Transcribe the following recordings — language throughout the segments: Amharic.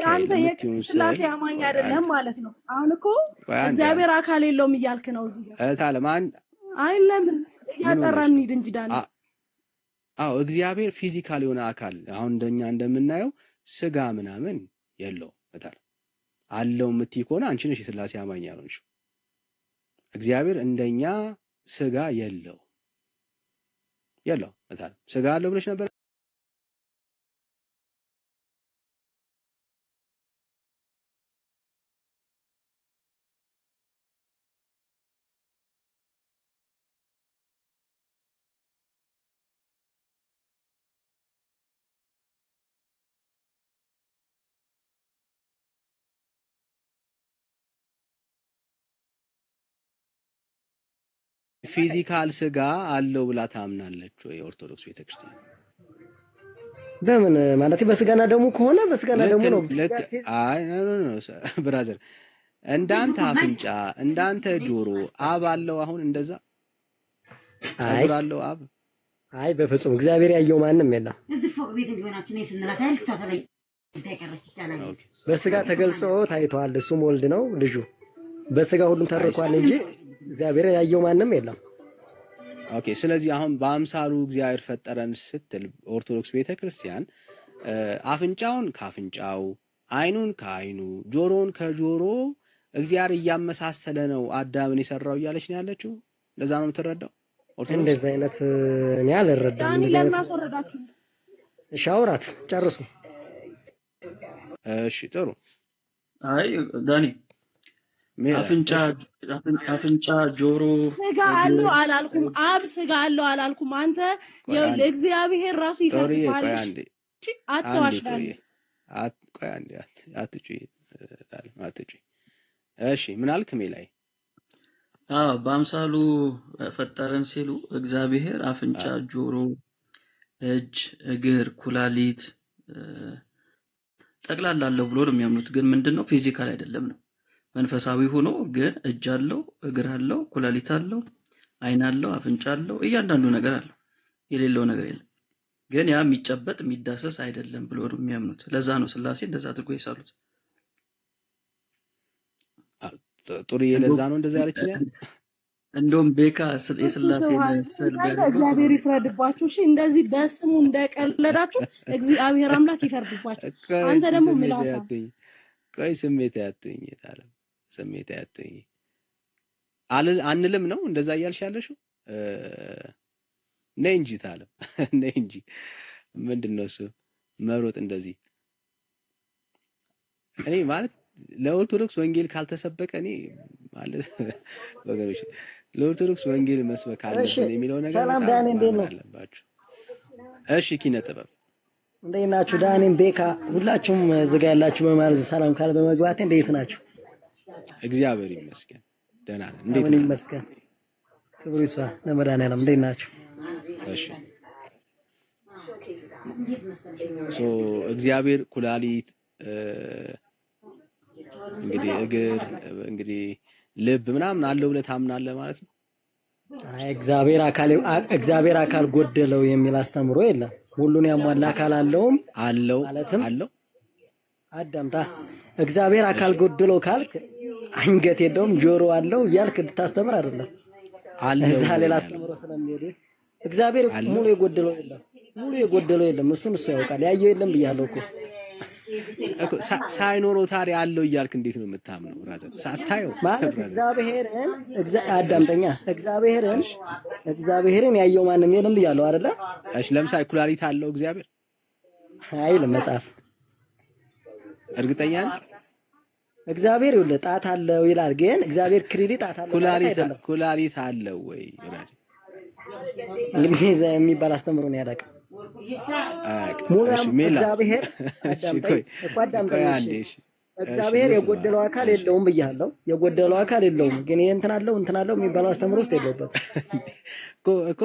አንተ የስላሴ አማኝ አይደለም ማለት ነው። አሁን እኮ እግዚአብሔር አካል የለውም እያልክ ነው እዚህ ጋር ታለማን አይደለም እያጠራን እንሂድ እንጂ ዳኒ። አዎ እግዚአብሔር ፊዚካል የሆነ አካል አሁን እንደኛ እንደምናየው ስጋ ምናምን የለውም በታል አለው የምትይ ከሆነ አንቺ ነሽ የስላሴ አማኝ ያልሆንሽው። እግዚአብሔር እንደኛ ስጋ የለው በታል ስጋ አለው ብለሽ ነበር። ፊዚካል ስጋ አለው ብላ ታምናለች ወይ ኦርቶዶክስ ቤተክርስቲያን? በምን ማለት በስጋና ደሙ ከሆነ በስጋና ደሙ ነው። አይ ኖ ብራዘር፣ እንዳንተ አፍንጫ እንዳንተ ጆሮ አብ አለው አሁን እንደዛ ጸጉር አለው አብ? አይ በፍጹም እግዚአብሔር ያየው ማንም የለም። በስጋ ተገልጾ ታይቷል። እሱም ወልድ ነው ልጁ በስጋ ሁሉም ተርኳል እንጂ እግዚአብሔር ያየው ማንም የለም። ኦኬ ስለዚህ አሁን በአምሳሉ እግዚአብሔር ፈጠረን ስትል ኦርቶዶክስ ቤተክርስቲያን አፍንጫውን ከአፍንጫው አይኑን ከአይኑ ጆሮውን ከጆሮ እግዚአብሔር እያመሳሰለ ነው አዳምን የሰራው እያለች ነው ያለችው። ለዛ ነው የምትረዳው ኦርቶዶክስ? እንደዛ አይነት እኔ አልረዳም። ዳኒ ለምን አስወረዳችሁ? ሻውራት ጨርሱ። እሺ ጥሩ። አይ ዳኒ አፍንጫ ጆሮ ስጋ አለው አላልኩም። አብ ስጋ አለው አላልኩም። አንተ ለእግዚአብሔር ራሱ ይፈርዳል። አትዋሽ ዳኒ። ቆይ አንዴ አትጩይ። እሺ ምን አልክ ሜላይ? በአምሳሉ ፈጠረን ሲሉ እግዚአብሔር አፍንጫ፣ ጆሮ፣ እጅ፣ እግር፣ ኩላሊት ጠቅላላ አለው ብሎ ነው የሚያምኑት። ግን ምንድነው ፊዚካል አይደለም ነው። መንፈሳዊ ሆኖ ግን እጅ አለው፣ እግር አለው፣ ኩላሊት አለው፣ አይን አለው፣ አፍንጫ አለው፣ እያንዳንዱ ነገር አለው። የሌለው ነገር የለም። ግን ያ የሚጨበጥ የሚዳሰስ አይደለም ብሎ ነው የሚያምኑት። ለዛ ነው ስላሴ እንደዛ አድርጎ የሳሉት። ጥሩ የለዛ ነው እንደዛ ያለች ነው። እንደውም ቤካ የስላሴ እግዚአብሔር ይፍረድባችሁ። እሺ እንደዚህ በስሙ እንደቀለዳችሁ እግዚአብሔር አምላክ ይፈርድባችሁ። አንተ ደግሞ ምላሳ ቆይ ስሜት ያቱኝ አንልም ነው እንደዛ እያልሽ ያለሽው ነይ እንጂ ታለም ነይ እንጂ ምንድነው እሱ መሮጥ እንደዚህ። እኔ ማለት ለኦርቶዶክስ ወንጌል ካልተሰበከ እኔ ማለት ወገኖች ለኦርቶዶክስ ወንጌል መስበክ አለብን የሚለው ነገር ሰላም ዳኒ እንዴት ነው? እሺ ኪነ ጥበብ እንዴት ናችሁ? ዳኒም ቤካ ሁላችሁም ዝጋ ያላችሁ በማለት ሰላም ካለ በመግባቴ እንዴት ናችሁ? እግዚአብሔር ይመስገን ደህና ነን። እንዴት ነው? ይመስገን ክብሩ ይስፋ ለመድኃኒዓለም። እንዴት ናችሁ? እሺ እግዚአብሔር ኩላሊት እንግዲህ እግር እንግዲህ ልብ ምናምን አለው ብለህ ታምናለህ ማለት ነው? አይ እግዚአብሔር አካል ጎደለው የሚል አስተምሮ የለም። ሁሉን ያሟላ አካል አለው ማለትም አዳምጣ እግዚአብሔር አካል ጎደለው ካልክ አንገት የለውም ጆሮ አለው እያልክ ልታስተምር አይደለም። እዛ ሌላ አስተምሮ ስለሚሄድ እግዚአብሔር ሙሉ የጎደለው የለም። እሱን እሱ ያውቃል። ያየው የለም ብያለሁ እኮ ሳይኖረው ታዲያ አለው እያልክ እንዴት ነው የምታምነው? ብራዘር ሳታየው ማለት አዳምጠኛ እግዚአብሔርን ያየው ማንም የለም ብያለሁ አይደለ? እሺ ለምሳሌ ኩላሊት አለው እግዚአብሔር አይልም መጽሐፍ። እርግጠኛ ነህ? እግዚአብሔር ይኸውልህ ጣት አለው ይላል። ግን እግዚአብሔር ክሪሊ ጣት አለው ኩላሊት አለው ወይ ይላል። እንግዲህ የሚባል አስተምሮ ነው ያዳቀ እግዚአብሔር እግዚአብሔር የጎደለው አካል የለውም ብያለሁ። የጎደለው አካል የለውም ግን እንትን አለው የሚባለው አስተምሮ ውስጥ የለውበት እኮ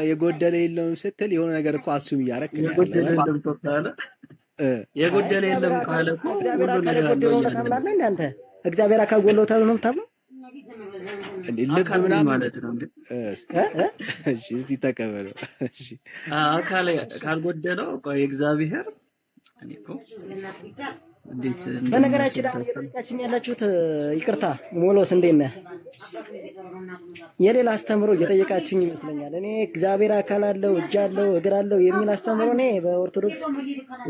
የጎደለ የለውም ስትል የሆነ ነገር እኮ አሱም እያደረክ ነው የጎደለ የለም ካለ እኮ እግዚአብሔር አካል የጎደለው ታምናለህ እንዴ አንተ? እግዚአብሔር አካል ጎድሎታል ነው የምታምነው? ልብ ምናምን ማለት ነው እንዴ? እስቲ ተቀበለው። አካል ካልጎደለው ቆይ እግዚአብሔር እኔ እኮ እንዴት በነገራችን ላይ እንደሚያስረዳቸው እየጠየቃችኝ ያላችሁት ይቅርታ ሞሎስ እንዴት ነህ? የሌላ አስተምሮ እየጠየቃችኝ ይመስለኛል። እኔ እግዚአብሔር አካል አለው እጅ አለው እግር አለው የሚል አስተምሮ እኔ በኦርቶዶክስ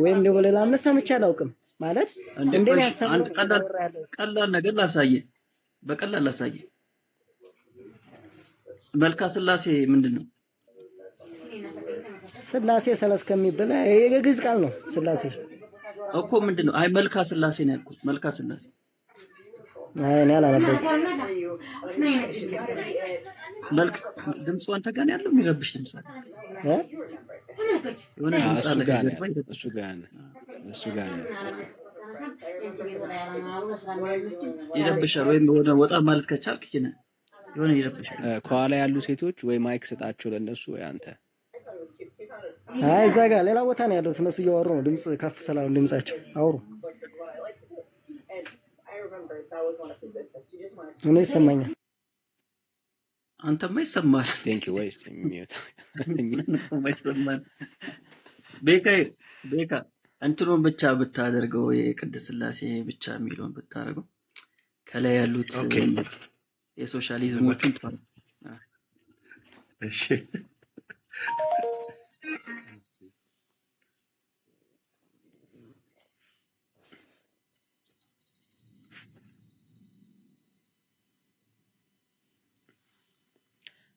ወይም ደግሞ ሌላ እምነት ሰምቼ አላውቅም። ማለት እንደኔ አስተምሮ አንድ ቀላል ነገር ላሳየ፣ በቀላል ላሳየ። መልካ ስላሴ ምንድን ነው? ስላሴ ሰለስ ከሚበላ የግዕዝ ቃል ነው። ስላሴ እኮ ምንድን ነው? አይ መልካ ስላሴ ነው ያልኩት። መልካ ስላሴ አይ እኔ አላነበብኩም። መልክ ድምፁ አንተ ጋር ነው ያለው። የሚረብሽ ድምፅ አለ የሆነ ድምፅ አለ ከጀርባ። እሱ ጋር ነው ይረብሻል። ወይም ወደ ወጣ ማለት ከቻልክ የሆነ ይረብሻል። ከኋላ ያሉ ሴቶች ወይ ማይክ ስጣቸው ለነሱ ወይ አንተ። አይ እዛ ጋር ሌላ ቦታ ነው ያሉት እነሱ እያወሩ ነው። ድምፅ ከፍ ስላሉ ድምጻቸው አውሩ። እኔ ይሰማኛል። አንተማ ይሰማል። ቴንክ ዩ ወይስ የሚዩት ይሰማል። ቤካ እንትኑን ብቻ ብታደርገው የቅድስት ስላሴ ብቻ የሚለውን ብታደርገው ከላይ ያሉት የሶሻሊዝሞቹን እሺ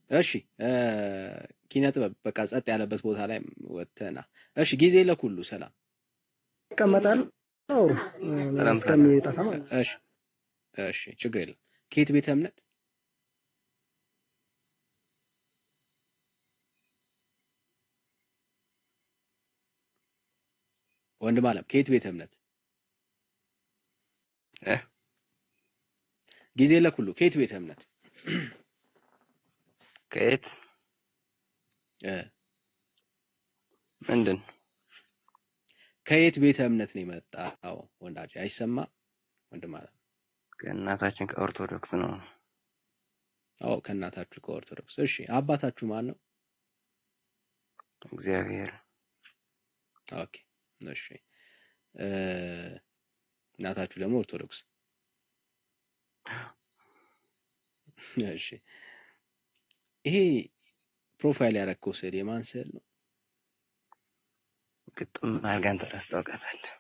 እሺ ኪነ ጥበብ በቃ ጸጥ ያለበት ቦታ ላይ ወተና። እሺ ጊዜ ለኩሉ ሰላም ይቀመጣል። አውሩ እስከሚጠፋ ማለት ነው። እሺ ችግር የለም። ከየት ቤተ እምነት? ወንድም አለም ከየት ቤተ እምነት? ጊዜ ለኩሉ ከየት ቤተ እምነት? ከየት ምንድን ከየት ቤተ እምነት ነው የመጣው? ወንዳጅ አይሰማ ወንድም አለም ከእናታችን ከኦርቶዶክስ ነው። አዎ ከእናታችሁ ከኦርቶዶክስ። እሺ አባታችሁ ማን ነው? እግዚአብሔር። ኦኬ እሺ እናታችሁ ደግሞ ኦርቶዶክስ። እሺ ይሄ ፕሮፋይል ያደረከው ስዕል የማን ስዕል ነው? ግጥም አድርገን ታስታውቃታለህ?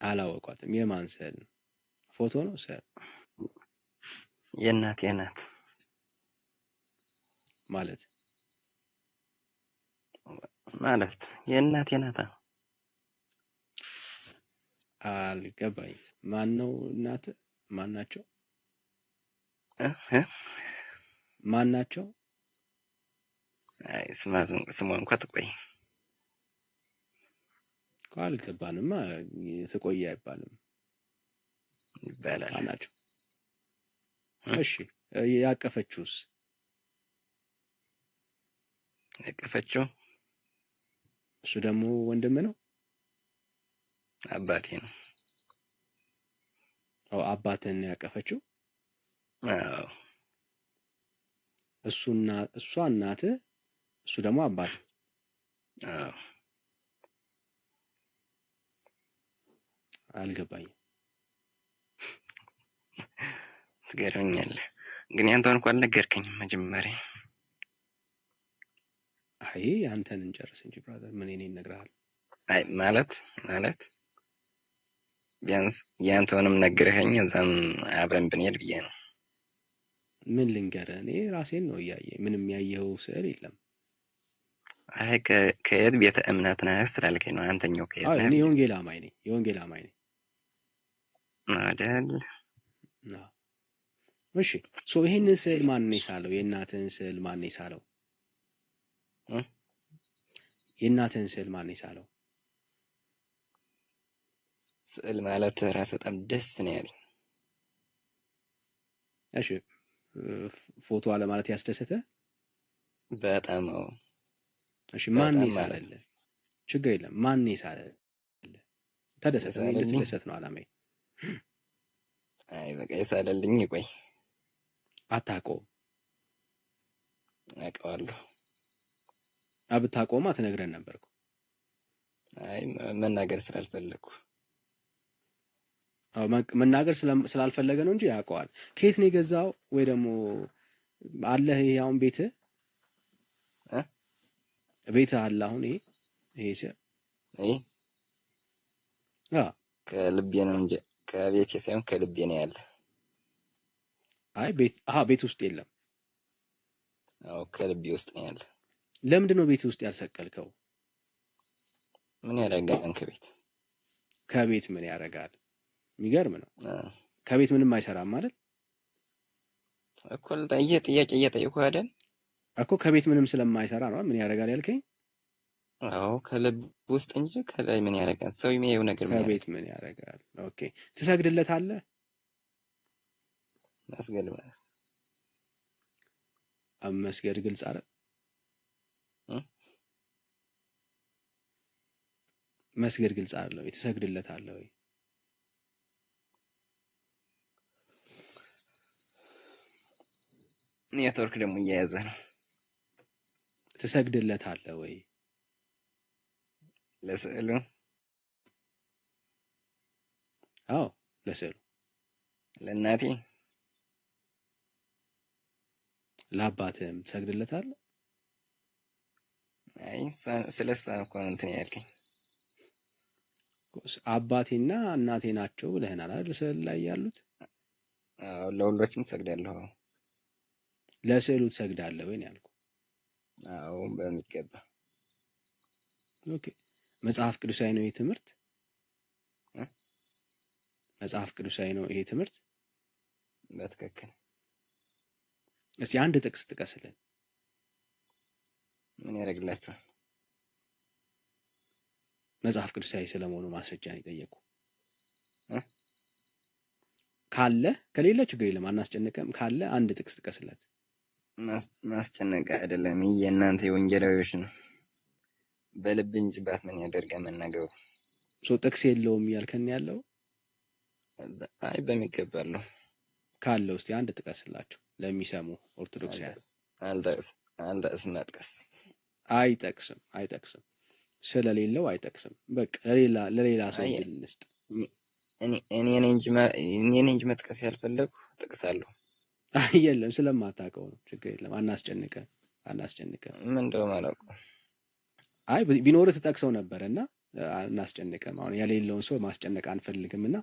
አላወቋትም። የማን ስዕል ነው? ፎቶ ነው ስዕል? የእናቴ ናት ማለት የእናቴ ናት። አልገባኝ። ማን ነው እናት? ማን ናቸው? ማን ናቸው? አይ ስሟ እንኳን ትቆይ ካልገባንማ ትቆይ አይባልም ይባላል። ማን ናቸው? እሺ ያቀፈችውስ? ያቀፈችው እሱ ደግሞ ወንድም ነው? አባቴ ነው። አዎ አባትን ያቀፈችው? አዎ እሷ እናት፣ እሱ ደግሞ አባት። አዎ አልገባኝም። ትገርመኛለህ። ግን ያንተን እንኳን ነገርከኝም መጀመሪያ። አይ አንተን እንጨርስ እንጂ ብራዘር፣ ምን እኔ እነግርሃለሁ። አይ ማለት ቢያንስ ያንተንም ነግረኸኝ እዛም አብረን ብንሄድ ብዬ ነው። ምን ልንገርህ፣ እኔ ራሴን ነው እያየኝ። ምንም ያየኸው ስዕል የለም። አይ ከየት ቤተ እምነት ነህ ስላልከኝ ነው። አንተኛው ከየት ነህ? እኔ የወንጌል አማኝ ነኝ። የወንጌል አማኝ ነኝ አይደል? እሺ ይሄንን ስዕል ማን ነው የሳለው? የእናትህን ስዕል ማን ነው የሳለው? የእናትህን ስዕል ማን ነው የሳለው? ስዕል ማለት ራሱ በጣም ደስ ነው ያለኝ። እሺ ፎቶ አለ ማለት ያስደሰተ? በጣም እሺ ማን ነው የሳለልህ? ችግር የለም። ማን ነው የሳለልህ? ተደሰተ። እኔ ልትደሰት ነው አላማዬ። አይ በቃ የሳለልኝ ይቆይ። አታውቀውም? አውቀዋለሁ። ብታውቀውማ ትነግረን ነበር እኮ። አይ መናገር ስላልፈለኩ መናገር ስላልፈለገ ነው እንጂ ያውቀዋል። ከየት ነው የገዛው? ወይ ደግሞ አለህ? ይሄ አሁን ቤትህ አለ አሁን ይሄ ከልቤ ነው እንጂ ከቤቴ ሳይሆን ከልቤ ነው ያለ። አይ ቤት ውስጥ የለም። አዎ ከልቤ ውስጥ ነው ያለ። ለምንድን ነው ቤት ውስጥ ያልሰቀልከው? ምን ያደርጋል ከቤት ምን ያደርጋል? የሚገርም ነው። ከቤት ምንም አይሰራም ማለት እኮ ጥያቄ እየጠየኩህ አይደል እኮ። ከቤት ምንም ስለማይሰራ ነው ምን ያደርጋል ያልከኝ? አዎ ከልብ ውስጥ እንጂ ከላይ ምን ያደርጋል? ሰው የሚያየው ነገር ምን ከቤት ምን ያደርጋል? ኦኬ ትሰግድለታለህ? መስገድ ማለት መስገድ ግልጽ አይደል? መስገድ ግልጽ አይደለም። ትሰግድለታለህ ወይ? ኔትወርክ ደግሞ እየያዘ ነው። ትሰግድለታለህ ወይ? ለስዕሉ? አዎ ለስዕሉ። ለእናቴ? ለአባትህም ትሰግድለታለህ? አይ ስለሷ እኮ ነው እንትን ያልከኝ። አባቴና እናቴ ናቸው ብለህናል አይደል? ስዕል ላይ ያሉት። አዎ ለሁሎችም እሰግዳለሁ። ለስዕሉ ትሰግዳለህ ወይ ነው ያልኩህ? አዎ በሚገባ። ኦኬ መጽሐፍ ቅዱሳዊ ነው ይሄ ትምህርት? መጽሐፍ ቅዱሳዊ ነው ይሄ ትምህርት? በትክክል። እስቲ አንድ ጥቅስ ጥቀስልን። ምን ያደርግላችኋል? መጽሐፍ ቅዱሳዊ ስለመሆኑ ማስረጃን ይጠየቁ ካለ፣ ከሌለ ችግር የለም አናስጨንቀም። ካለ አንድ ጥቅስ ጥቀስለት። ማስጨነቅ አይደለም፣ ይሄ የእናንተ የወንጌላዊዎች ነው። በልብ እንጂ ባት ምን ያደርጋል መናገሩ። ጥቅስ የለውም እያልከን ያለው? አይ በሚገባለሁ። ካለው እስቲ አንድ ጥቀስላቸው ለሚሰሙ ኦርቶዶክሳውያን። አልጠቅስም። መጥቀስ አይጠቅስም። ስለሌለው አይጠቅስም። በቃ ለሌላ ሰው እንስጥ። እኔ ነኝ እንጂ መጥቀስ ያልፈለኩ ጥቅሳለሁ። የለም ስለማታውቀው ነው። ችግር የለም አናስጨንቀም። ምን እንደው ማለት አይ ቢኖርህ ትጠቅሰው ነበርና አናስጨንቀም። አሁን የሌለውን ሰው ማስጨነቅ አንፈልግምና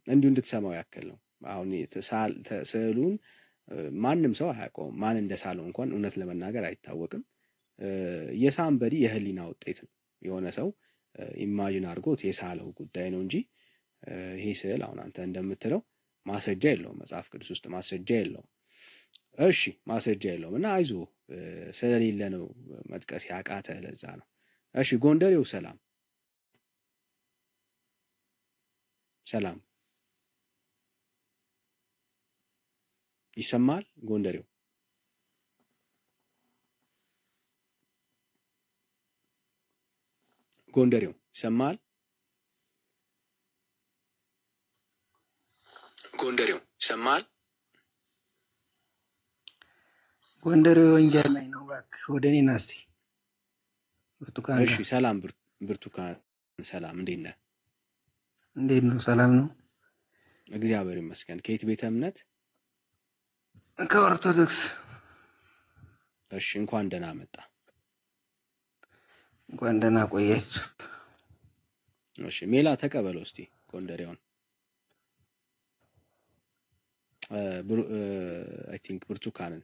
እንዲሁ እንድትሰማው ያክል ነው። አሁን ስዕሉን ማንም ሰው አያውቀውም። ማን እንደሳለው እንኳን እውነት ለመናገር አይታወቅም። የሳምበዲ የህሊና ውጤት ነው። የሆነ ሰው ኢማጂን አድርጎት የሳለው ጉዳይ ነው እንጂ ይሄ ስዕል አሁን አንተ እንደምትለው ማስረጃ የለውም። መጽሐፍ ቅዱስ ውስጥ ማስረጃ የለውም። እሺ ማስረጃ የለውም እና አይዞ ስለሌለ ነው መጥቀስ ያቃተ፣ ለዛ ነው። እሺ ጎንደሬው ሰላም ይሰማል? ጎንደሬው ይሰማል? ጎንደሬው ይሰማል? ጎንደሬው ወንጌል ላይ ነው። እባክህ ወደ እኔ ና እስኪ ብርቱካን። እሺ ሰላም ብርቱካን፣ ሰላም እንዴት ነህ? እንዴት ነው? ሰላም ነው እግዚአብሔር ይመስገን። ከየት ቤተ እምነት? ከኦርቶዶክስ። እሺ እንኳን ደህና መጣ። እንኳን ደህና ቆያችሁ። እሺ ሜላ ተቀበለው እስቲ ጎንደሬውን። አይ ቲንክ ብርቱካንን።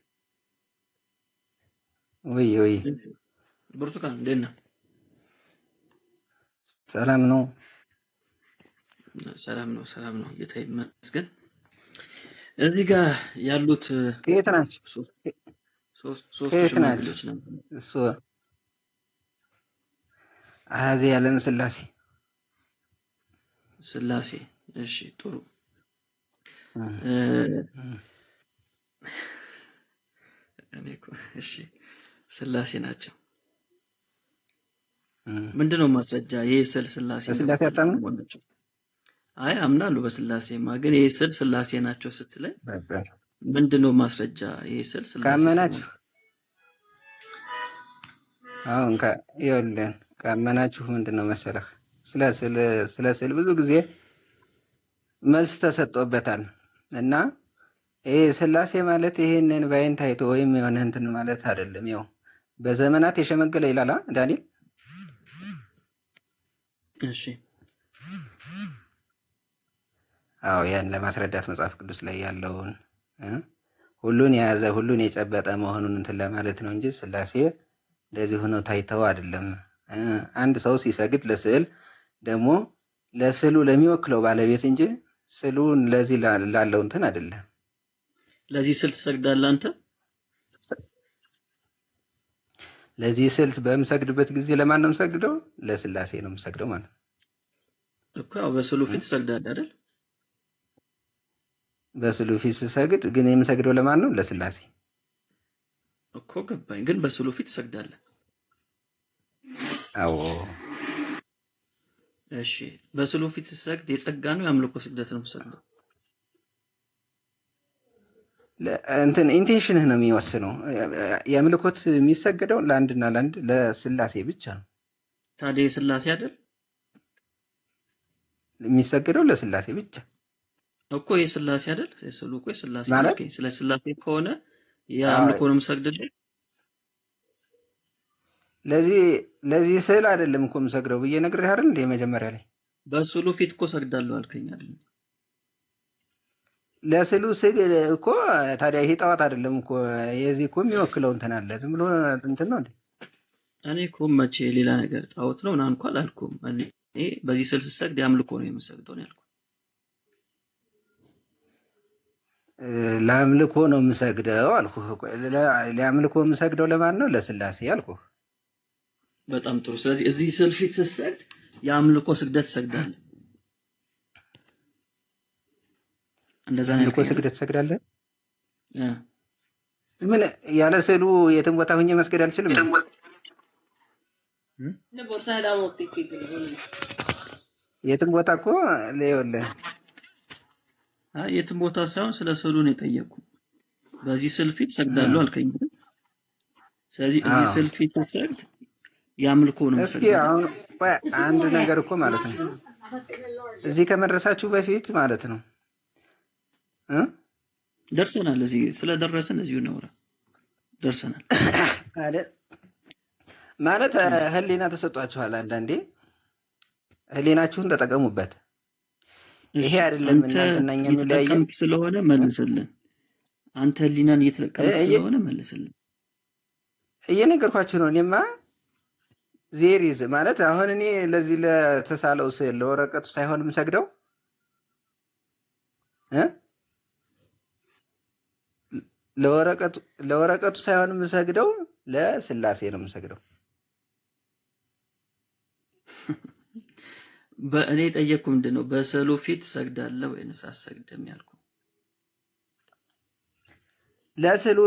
ወይ ብርቱካን እንዴት ነህ? ሰላም ነው። ሰላም ነው ጌታ ይመስገን። እዚህ ጋር ያሉት ከየት ናቸው? ሶስት ሽማግሌዎች ናቸው። እሱ አሃዜ ያለም ስላሴ። እሺ ጥሩ። እሺ ስላሴ ናቸው። ምንድነው ማስረጃ? ይሄ ስላሴ አታምኑ? አይ አምናለሁ በስላሴማ፣ ግን ይሄ ስላሴ ናቸው ስትለኝ ምንድነው ማስረጃ? ይሄ ስላሴ ካመናችሁ አሁን ይኸውልህ ካመናችሁ ምንድነው መሰለህ ስለ ስዕል ብዙ ጊዜ መልስ ተሰጥቶበታል እና ይሄ ስላሴ ማለት ይሄንን በአይን ታይቶ ወይም የሆነ እንትን ማለት አይደለም። ያው በዘመናት የሸመገለ ይላል ዳንኤል። እሺ አዎ ያን ለማስረዳት መጽሐፍ ቅዱስ ላይ ያለውን ሁሉን የያዘ ሁሉን የጨበጠ መሆኑን እንትን ለማለት ነው እንጂ ስላሴ እንደዚህ ሆነው ታይተው አይደለም። አንድ ሰው ሲሰግድ ለስዕል ደግሞ ለስዕሉ ለሚወክለው ባለቤት እንጂ ስዕሉን ለዚህ ላለው እንትን አይደለም። ለዚህ ስዕል ትሰግዳለህ አንተ? ለዚህ ስዕል በምሰግድበት ጊዜ ለማን ነው የምሰግደው? ለስላሴ ነው የምሰግደው ማለት ነው እኮ። ያው በስዕሉ ፊት ትሰግዳለህ አይደል? በስዕሉ ፊት ስሰግድ ግን የምሰግደው ለማን ነው? ለስላሴ እኮ ገባኝ። ግን በስዕሉ ፊት ትሰግዳለህ? አዎ። እሺ በስዕሉ ፊት ስትሰግድ የጸጋ ነው የአምልኮ ስግደት ነው የምትሰግደው? እንትን ኢንቴንሽንህ ነው የሚወስነው። የአምልኮት የሚሰገደው ለአንድና ለአንድ ለስላሴ ብቻ ነው። ታዲያ የስላሴ አይደል የሚሰገደው? ለስላሴ ብቻ እኮ የስላሴ አይደል? የስዕሉ እኮ የስላሴ ማለት ነው። ስለ ስላሴ ከሆነ የአምልኮ ነው የምሰግድልህ። ለዚህ ስዕል አይደለም እኮ የምሰግደው ብዬ ነግሬህ አይደል እንደ መጀመሪያ ላይ በስዕሉ ፊት እኮ ሰግዳለሁ አልከኝ አይደል? ለስዕሉ ስግድ እኮ ታዲያ ይሄ ጣዖት አይደለም እኮ። የዚህ እኮ የሚወክለው እንትን አለ። ዝም ብሎ እንትን ነው እንዴ? እኔ እኮ መቼ ሌላ ነገር ጣዖት ነው ምናምን እንኳን አላልኩም። እኔ በዚህ ስዕል ስትሰግድ የአምልኮ ነው የምሰግደው ነው ያልኩት። ለአምልኮ ነው የምሰግደው አልኩህ። ለአምልኮ የምሰግደው ለማን ነው? ለስላሴ አልኩህ። በጣም ጥሩ። ስለዚህ እዚህ ስዕል ፊት ስትሰግድ የአምልኮ ስግደት ትሰግዳለህ። እንደዛ ነው። አምልኮ ስግደት ትሰግዳለህ? ምን ያለ ስዕሉ የትም ቦታ ሆኜ መስገድ አልችልም? የትም ቦታ እኮ ለይወልህ የትም ቦታ ሳይሆን ስለ ስዕሉ ነው የጠየቁ። በዚህ ስዕል ፊት ሰግዳለሁ አልከኝ። ስለዚህ እዚህ ስዕል ፊት ስትሰግድ የአምልኮ ነው እስኪ አሁን አንድ ነገር እኮ ማለት ነው እዚህ ከመድረሳችሁ በፊት ማለት ነው ደርሰናል። እዚህ ስለደረስን እዚሁ ነው ደርሰናል ማለት ህሊና ተሰጧችኋል። አንዳንዴ ህሊናችሁን ተጠቀሙበት። ይሄ አይደለም እናንተና እኛ የሚለያየን ስለሆነ መልስልን። አንተ ህሊናን እየተጠቀምክ ስለሆነ መልስልን። እየነገርኳችሁ ነው። እኔማ ዜሪዝ ማለት አሁን እኔ ለዚህ ለተሳለው ስዕል ለወረቀቱ ሳይሆን የምሰግደው ለወረቀቱ ሳይሆን የምሰግደው ለስላሴ ነው የምሰግደው። በእኔ ጠየቅኩ ምንድን ነው በስዕሉ ፊት ሰግዳለህ ወይንስ አትሰግድም ያልኩ። ለስዕሉ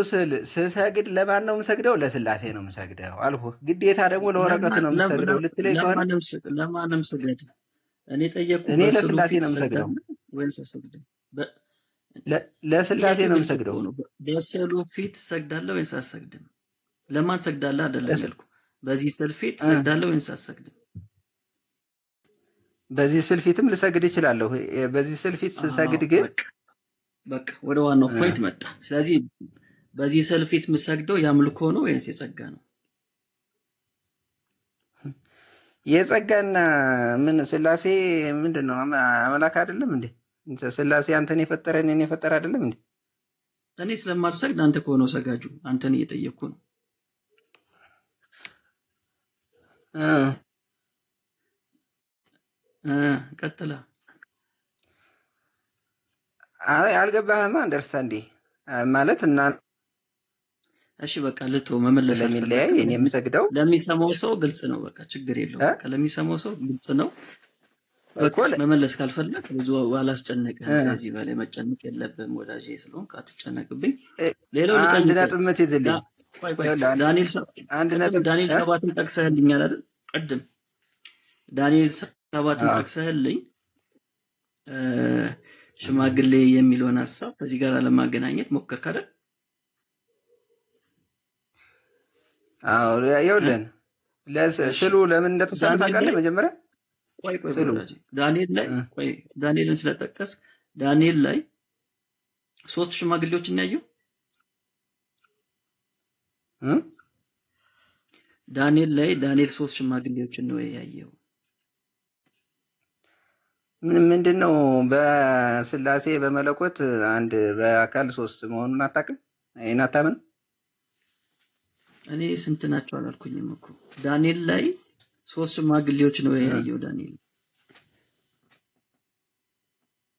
ስሰግድ ለማን ነው የምሰግደው? ለስላሴ ነው የምሰግደው አልኩህ። ግዴታ ደግሞ ለወረቀቱ ነው የምሰግደው ልትለኝ ከሆነ ለማንም ስገድ። እኔ ጠየቅኩ እኔ ለስላሴ ነው የምሰግደው ወይንስ አትሰግድም? ለስላሴ ነው የምሰግደው። በስዕሉ ፊት ሰግዳለህ ወይንስ አትሰግድም? ለማን ሰግዳለህ አይደለም ያልኩ። በዚህ ስዕል ፊት ሰግዳለህ ወይንስ አትሰግድም? በዚህ ስዕል ፊትም ልሰግድ እችላለሁ። በዚህ ስዕል ፊት ስሰግድ ግን በቃ ወደ ዋናው ፖይንት መጣ። ስለዚህ በዚህ ስዕል ፊት የምሰግደው የአምልኮ ነው ወይንስ የጸጋ ነው? የጸጋና ምን ስላሴ ምንድነው? አምላክ አይደለም እንዴ? ስላሴ አንተን የፈጠረ እኔን የፈጠረ አይደለም እንዴ? እኔ ስለማልሰግድ አንተ ከሆነው ሰጋጁ አንተን እየጠየቅኩ ነው። ቀጥላ አልገባህማ? አንደርስታንድ ማለት እና እሺ በቃ ልቶ መመለስ ለሚለያይ እኔ የምሰግደው ለሚሰማው ሰው ግልጽ ነው። በቃ ችግር የለውም። በቃ ለሚሰማው ሰው ግልጽ ነው። በቃ መመለስ ካልፈለክ ብዙ አላስጨነቅህም። ከዚህ በላይ መጨነቅ የለብህም። ወዳጄ ስለሆንክ አትጨነቅብኝ። ሌላው አንድ ነጥብ ምትይዝልኝ ዳንኤል 7ን ጠቅሰህልኛል አይደል? ቅድም ዳንኤል 7ን ጠቅሰህልኝ ሽማግሌ የሚለውን ሐሳብ ከዚህ ጋር ለማገናኘት ሞከርክ አይደል? አዎ ይኸውልህ ስሉ ለምን እንደተሳለ ታውቃለህ? መጀመሪያ ቆይ ስሉ ዳንኤል ላይ ዳንኤልን ስለጠቀስ ዳንኤል ላይ 3 ሽማግሌዎችን ያየው ዳንኤል 3 ሽማግሌዎችን ነው ያየው። ምንድነው በስላሴ በመለኮት አንድ በአካል 3 መሆኑን አታውቅም? አይን አታምን? እኔ ስንት ናቸው አላልኩኝም እኮ ዳንኤል ላይ 3 ሽማግሌዎች ነው ያየው። ዳንኤል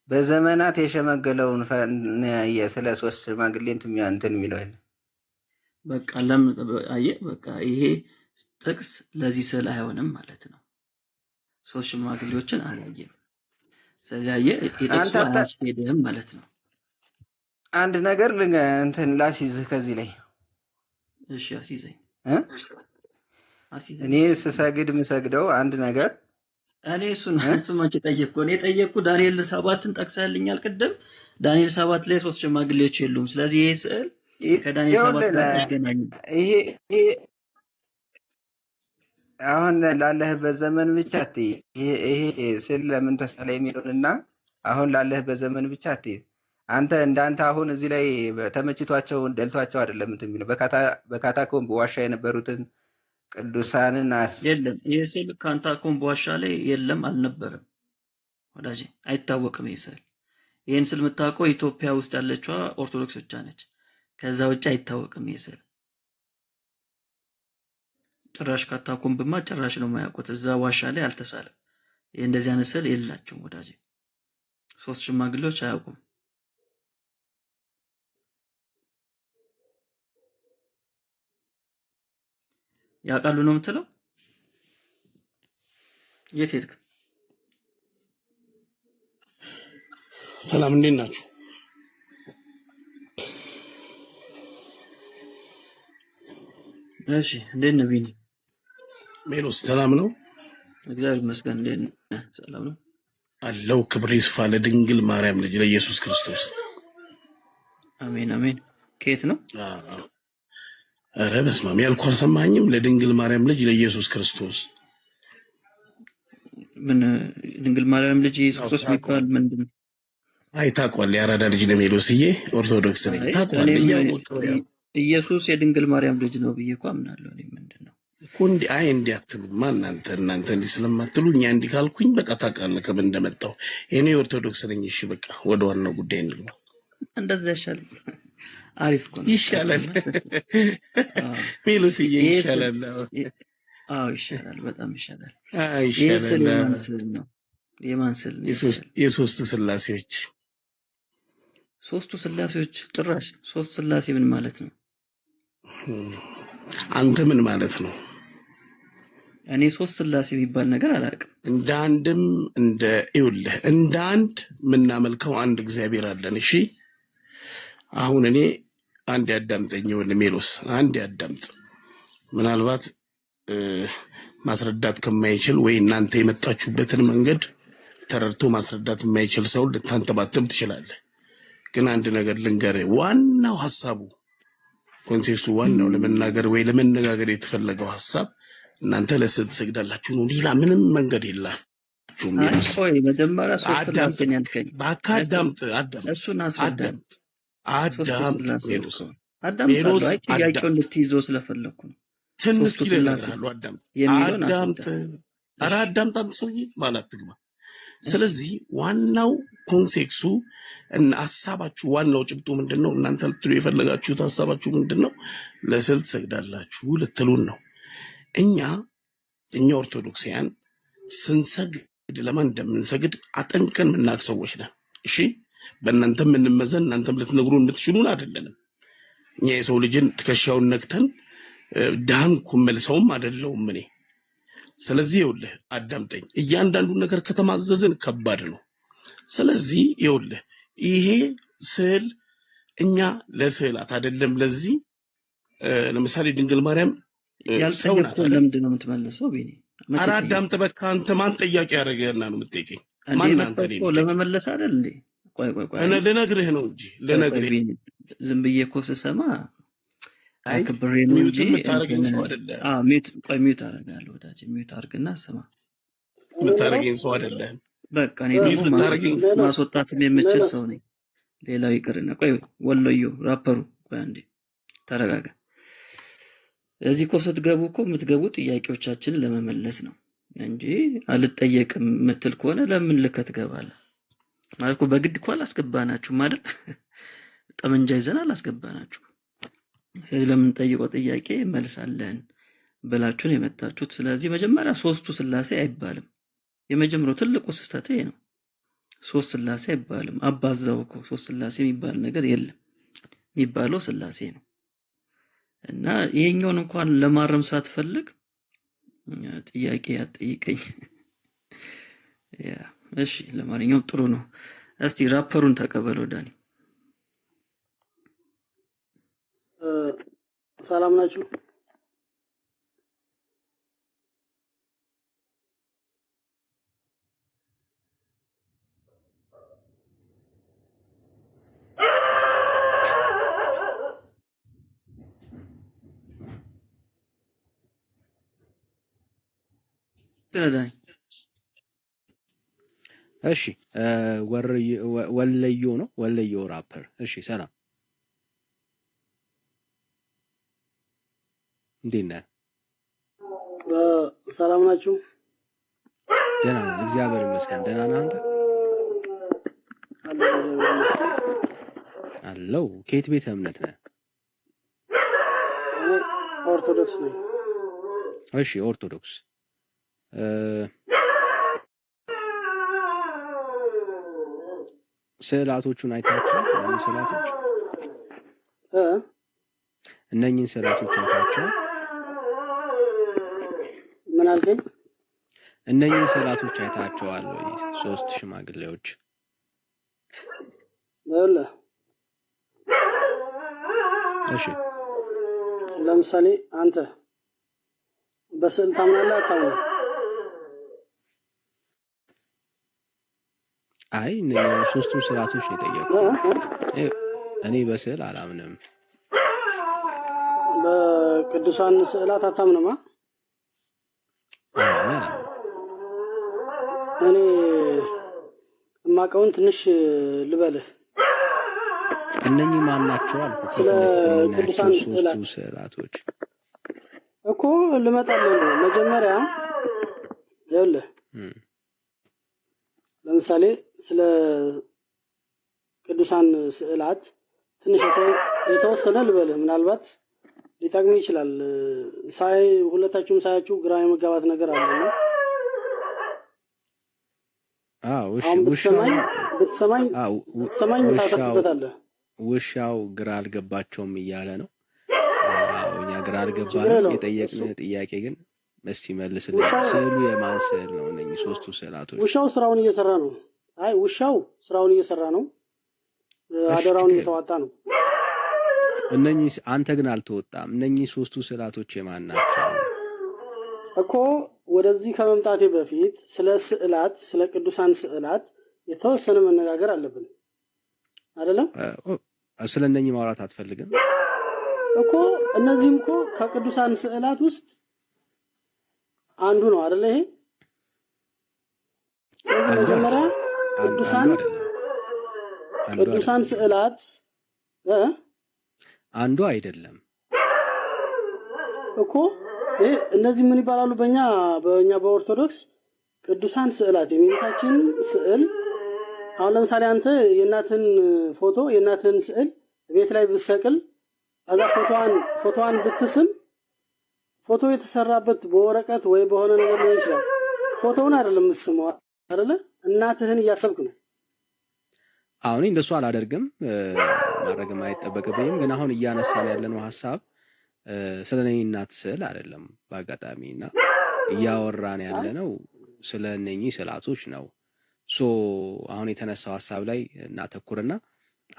በዘመናት የሸመገለውን ስለ 3 ሽማግሌ እንትን የሚለው በቃ ለምን አየህ? በቃ ይሄ ጥቅስ ለዚህ ስዕል አይሆንም ማለት ነው። 3 ሽማግሌዎችን አላየም። ስለዚህ አየህ የጥቅሱ አያስኬድም ማለት ነው። አንድ ነገር እንትን ላስይዝህ ከዚህ ላይ እሺ አስይዘኝ። እኔ ስሰግድ ምሰግደው አንድ ነገር እኔ እሱን መቼ ጠየቅኩ? እኔ ጠየቅኩ ዳንኤል 7ን ጠቅሰህልኛል ቅድም። ዳንኤል 7 ላይ 3 ሽማግሌዎች የሉም። ስለዚህ ይሄ ስዕል ከዳንኤል 7 ጋር አይገናኝም። ይሄ አሁን ላለህበት ዘመን ብቻ አትይ። ይሄ ስዕል ለምን ተሳለ የሚለውንና አሁን ላለህበት ዘመን ብቻ አትይ። አንተ እንዳንተ አሁን እዚህ ላይ ተመችቷቸው ደልቷቸው አይደለም እንትን የሚለው በካታኮምብ ዋሻ የነበሩትን ቅዱሳንን የለም። ይሄ ስዕል ካታኮምብ ዋሻ ላይ የለም፣ አልነበረም። ወዳጄ አይታወቅም ይሄ ስዕል። ይሄን ስዕል የምታውቀው ኢትዮጵያ ውስጥ ያለችዋ ኦርቶዶክስ ብቻ ነች። ከዛ ውጭ አይታወቅም ይሄ ስዕል። ጭራሽ ካታኮምብማ ጭራሽ ነው የማያውቁት። እዛ ዋሻ ላይ አልተሳለም። ይሄ እንደዚህ አይነት ስዕል የላቸውም ወዳጄ። 3 ሽማግሌዎች አያውቁም። ያውቃሉ ነው የምትለው? የት ሄድክ? ሰላም እንዴት ናችሁ? እሺ እንዴት ነህ ቢኒ? ሜሎስ ሰላም ነው? እግዚአብሔር ይመስገን። እንዴት ነህ? ሰላም ነው አለው። ክብር ይስፋ ለድንግል ማርያም ልጅ ለኢየሱስ ክርስቶስ። አሜን አሜን። ከየት ነው? ኧረ በስመ አብ ያልኩህ አልሰማኸኝም? ለድንግል ማርያም ልጅ ለኢየሱስ ክርስቶስ። ምን ድንግል ማርያም ልጅ ኢየሱስ ክርስቶስ የሚባል ምንድን ነው? አይ ታውቀዋለህ፣ የአራዳ ልጅ ነው ሜሎስዬ፣ ኦርቶዶክስ ነኝ። ታውቀዋለህ እያወቀው ኢየሱስ የድንግል ማርያም ልጅ ነው ብዬ እኮ አምናለሁ። እኔ ምንድን ነው እኮ እንዲህ አትሉማ እናንተ እንዲህ ስለማትሉ እኛ እንዲህ ካልኩኝ በቃ ታውቃለህ ከምን እንደመጣሁ። እኔ ኦርቶዶክስ ነኝ። እሺ በቃ ወደ ዋናው ጉዳይ እንግባ። እንደዛ ይሻላል። አሪፍ እኮ ነው። ይሻላል ሜሎስዬ፣ ይሻላል። አዎ ይሻላል፣ በጣም ይሻላል። ይሻላል። የማን ስዕል ነው? የሶስቱ ስላሴዎች። 3ቱ ስላሴዎች? ጭራሽ 3 ስላሴ ምን ማለት ነው? አንተ ምን ማለት ነው? እኔ 3 ስላሴ የሚባል ነገር አላውቅም። እንደ አንድ የምናመልከው አንድ እግዚአብሔር አለን። እሺ አሁን እኔ አንድ ያዳምጠኝ ሜሎስ፣ አንድ ያዳምጥ። ምናልባት ማስረዳት ከማይችል ወይ እናንተ የመጣችሁበትን መንገድ ተረድቶ ማስረዳት የማይችል ሰው ልታንተባተብ ትችላለህ። ግን አንድ ነገር ልንገርህ፣ ዋናው ሐሳቡ ኮንቴክስቱ፣ ዋናው ለመናገር ወይ ለመነጋገር የተፈለገው ሐሳብ እናንተ ለስዕል ትሰግዳላችሁ ነው። ሌላ ምንም መንገድ የላችሁም። ቆይ መጀመሪያ 3 ስላሴን ያልከኝ አዳምጥ። እሱን አስረዳኝ። አዳምጥ ሜሎስ፣ አይ ጥያቄውን ልትይዘው ስለፈለኩ ነው። ትንሽ ይለናል። አዳምጥ። ኧረ አዳምጥ አንተ ሰውዬ፣ ማለት ትግባ። ስለዚህ ዋናው ኮንሴክሱ እና ሐሳባችሁ ዋናው ጭብጡ ምንድነው? እናንተ ልትሉ የፈለጋችሁት ሐሳባችሁ ምንድነው? ለስዕል ትሰግዳላችሁ ልትሉን ነው። እኛ ኦርቶዶክሳውያን ስንሰግድ ለማን እንደምንሰግድ አጠንቀን ምናቅ ሰዎች ነን። እሺ በእናንተ የምንመዘን እናንተም ልትነግሩን የምትችሉን አይደለንም። እኛ የሰው ልጅን ትከሻውን ነክተን ዳንኩ መልሰውም አይደለውም እኔ። ስለዚህ ይኸውልህ አዳምጠኝ። እያንዳንዱ ነገር ከተማዘዝን ከባድ ነው። ስለዚህ ይኸውልህ ይሄ ስዕል እኛ ለስዕላት አይደለም። ለዚህ ለምሳሌ ድንግል ማርያም ሰው ናት። ለምንድን ነው የምትመልሰው? ቢኒ ኧረ አዳምጥ በቃ። አንተ ማን ጥያቄ ያደረገህና ነው የምትጠይቀኝ? ማን አንተ ለመመለስ አይደል እንዴ? ቆይ እኔ ልነግርህ ነው እንጂ ልነግርህ ዝም ብዬ እኮ ስሰማ አክብሬ ነው እንጂ የምታረገኝ ሰው አይደለም። ሚዩት አደርጋለሁ ወዳጅ፣ ሚዩት አድርግና ስማ። የምታረገኝ ሰው አይደለም። በቃ እኔ ደግሞ ማስወጣትም የምችል ሰው ነኝ። ሌላው ይቅርና፣ ቆይ ወሎዮ ራፐሩ፣ ቆይ አንዴ ተረጋጋ። እዚህ እኮ ስትገቡ እኮ የምትገቡ ጥያቄዎቻችንን ለመመለስ ነው እንጂ አልጠየቅም የምትል ከሆነ ለምን ልከህ ትገባለህ? ማለት እኮ በግድ እኮ አላስገባናችሁም አይደል? ጠመንጃ ይዘን አላስገባናችሁም። ስለዚህ ለምን ጠይቀው ጥያቄ መልሳለን ብላችሁን የመጣችሁት። ስለዚህ መጀመሪያ ሶስቱ ስላሴ አይባልም። የመጀመሪያው ትልቁ ስህተት ይሄ ነው። ሶስት ስላሴ አይባልም። አባዛው እኮ ሶስት ስላሴ የሚባል ነገር የለም። የሚባለው ስላሴ ነው። እና ይሄኛውን እንኳን ለማረም ሳትፈልግ ጥያቄ ያጠይቀኝ። ያ እሺ፣ ለማንኛውም ጥሩ ነው። እስቲ ራፐሩን ተቀበለው ዳኒ። ሰላም ናችሁ? ዳኒ እሺ፣ ወለዮ ነው፣ ወለዮ ራፐር። እሺ፣ ሰላም እንዴት ነህ? ሰላም ናችሁ? ደህና ነኝ፣ እግዚአብሔር ይመስገን። ደህና ነህ አንተ? አለው። ከየት ቤተ እምነት ነህ? እኔ ኦርቶዶክስ ነኝ። እሺ፣ ኦርቶዶክስ። ስዕላቶቹን አይታችኋል? እነኚህን ስዕላቶች አይታችኋል? ምን አልከኝ? እነኚህን ስዕላቶች አይታችኋል ወይ? ሶስት ሽማግሌዎች እሺ፣ ለምሳሌ አንተ በስዕል ታምናለህ አታምንም? አይ እነኚህ ሶስቱም ስዕላቶች ነው የጠየቁት። እኔ በስዕል አላምንም። በቅዱሳን ስዕላት አታምንማ? እኔ የማውቀውን ትንሽ ልበልህ። እነኚህ ማን ናቸው አልኩት። ስለ ቅዱሳን ስዕላቶች እኮ ልመጣልህ ነው። መጀመሪያ ይኸውልህ፣ ለምሳሌ ስለ ቅዱሳን ስዕላት ትንሽ የተወሰነ ልበልህ። ምናልባት ሊጠቅም ይችላል። ሁለታችሁም ሳያችሁ ግራ የመጋባት ነገር አለ ነው። አሁን ብትሰማኝ ታተርፍበታለህ። ውሻው ግራ አልገባቸውም እያለ ነው። እኛ ግራ አልገባንም። የጠየቅንህ ጥያቄ ግን እስቲ መልስልኝ። ስዕሉ የማን ስዕል ነው? እነኚህ ሶስቱ ስዕላቶች። ውሻው ስራውን እየሰራ ነው። አይ ውሻው ስራውን እየሰራ ነው። አደራውን እየተዋጣ ነው። እነኚህ አንተ ግን አልተወጣም። እነኚህ ሶስቱ ስዕላቶች የማን ናቸው እኮ? ወደዚህ ከመምጣቴ በፊት ስለ ስዕላት፣ ስለ ቅዱሳን ስዕላት የተወሰነ መነጋገር አለብን አይደለም? ስለ እነኚህ ማውራት አትፈልግም እኮ? እነዚህም እኮ ከቅዱሳን ስዕላት ውስጥ አንዱ ነው አይደለ? ይሄ ስለዚህ መጀመሪያ ቅዱሳን ስዕላት አንዱ አይደለም እኮ። ይሄ እነዚህ ምን ይባላሉ? በእኛ በኦርቶዶክስ ቅዱሳን ስዕላት፣ የእመቤታችን ስዕል። አሁን ለምሳሌ አንተ የእናትህን ፎቶ፣ የእናትህን ስዕል ቤት ላይ ብትሰቅል፣ ከዛ ፎቶዋን ብትስም፣ ፎቶ የተሰራበት በወረቀት ወይ በሆነ ነገር ሊሆን ይችላል። ፎቶውን አይደለም የምትስመው አይደለ? እናትህን እያሰብክ ነው። አሁን እንደሱ አላደርግም፣ ማድረግም አይጠበቅብኝም። ግን አሁን እያነሳን ያለነው ሐሳብ ስለ እኔ እናት ስዕል አይደለም በአጋጣሚና እያወራን ያለነው ስለ እነኚህ ስዕላቶች ነው። አሁን የተነሳው ሐሳብ ላይ እናተኩርና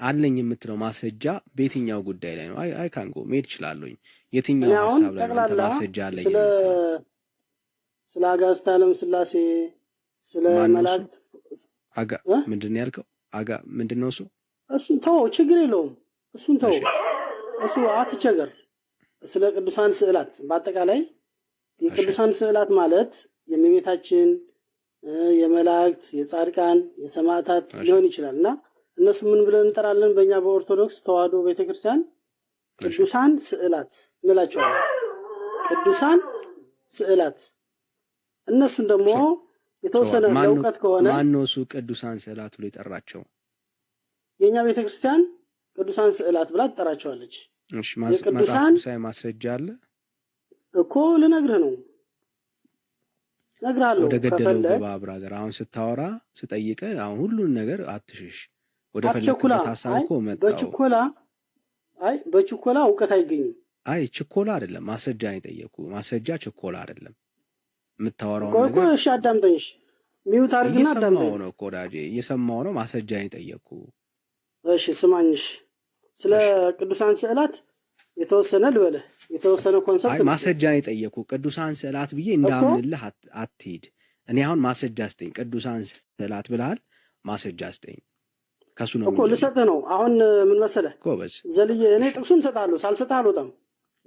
አለኝ የምትለው ማስረጃ በየትኛው ጉዳይ ላይ ነው? አይ ካንጎ መሄድ እችላለሁኝ። የትኛው ሐሳብ ላይ ነው ማስረጃ አለኝ? ስለ አጋዕዝተ ዓለም ሥላሴ፣ ስለ መላእክት ምንድን ነው ያልከው? ምንድን ነው እሱ? እሱን ተው፣ ችግር የለውም። እሱን ተው፣ እሱ አትቸገር። ስለ ቅዱሳን ስዕላት በአጠቃላይ የቅዱሳን ስዕላት ማለት የእመቤታችን የመላእክት የጻድቃን የሰማዕታት ሊሆን ይችላል እና እነሱ ምን ብለን እንጠራለን? በእኛ በኦርቶዶክስ ተዋሕዶ ቤተክርስቲያን ቅዱሳን ስዕላት እንላቸዋለን። ቅዱሳን ስዕላት እነሱን ደግሞ የተወሰነ ለእውቀት ከሆነ ማነው እሱ ቅዱሳን ስዕላት ብሎ የጠራቸው? የእኛ ቤተክርስቲያን ቅዱሳን ስዕላት ብላ ትጠራቸዋለች። እሺ መጽሐፍ ሳይ ማስረጃ አለ እኮ ልነግርህ ነው። ነግራለሁ። ወደ ገደለው ገባ ብራዘር። አሁን ስታወራ ስጠይቀ አሁን ሁሉን ነገር አትሽሽ። ወደ ፈለክበት ሐሳብ እኮ መጣው። በችኮላ እውቀት አይገኝም። አይ ችኮላ አይደለም፣ ማስረጃ ነው የጠየቁ። ማስረጃ ችኮላ አይደለም። የምታወራው ነገር እሺ፣ አዳምጠኝ። ሚውት አድርግና አዳምጠኝ ነው እኮ ወዳጄ፣ እየሰማው ነው። ማስረጃ ነው የጠየቁ። እሺ ስማኝሽ። ስለ ቅዱሳን ስዕላት የተወሰነ ልበልህ፣ የተወሰነ ኮንሰፕት። አይ ማስረጃ ነው የጠየቁ። ቅዱሳን ስዕላት ብዬ እንዳምንልህ አትሂድ። እኔ አሁን ማስረጃ ስጠኝ። ቅዱሳን ስዕላት ብለሃል፣ ማስረጃ ስጠኝ። ከሱ ነው እኮ ልሰጥህ ነው። አሁን ምን መሰለህ ጎበዝ፣ ዘልዬ እኔ ጥቅሱን እሰጥሃለሁ፣ ሳልሰጥህ አልወጣም።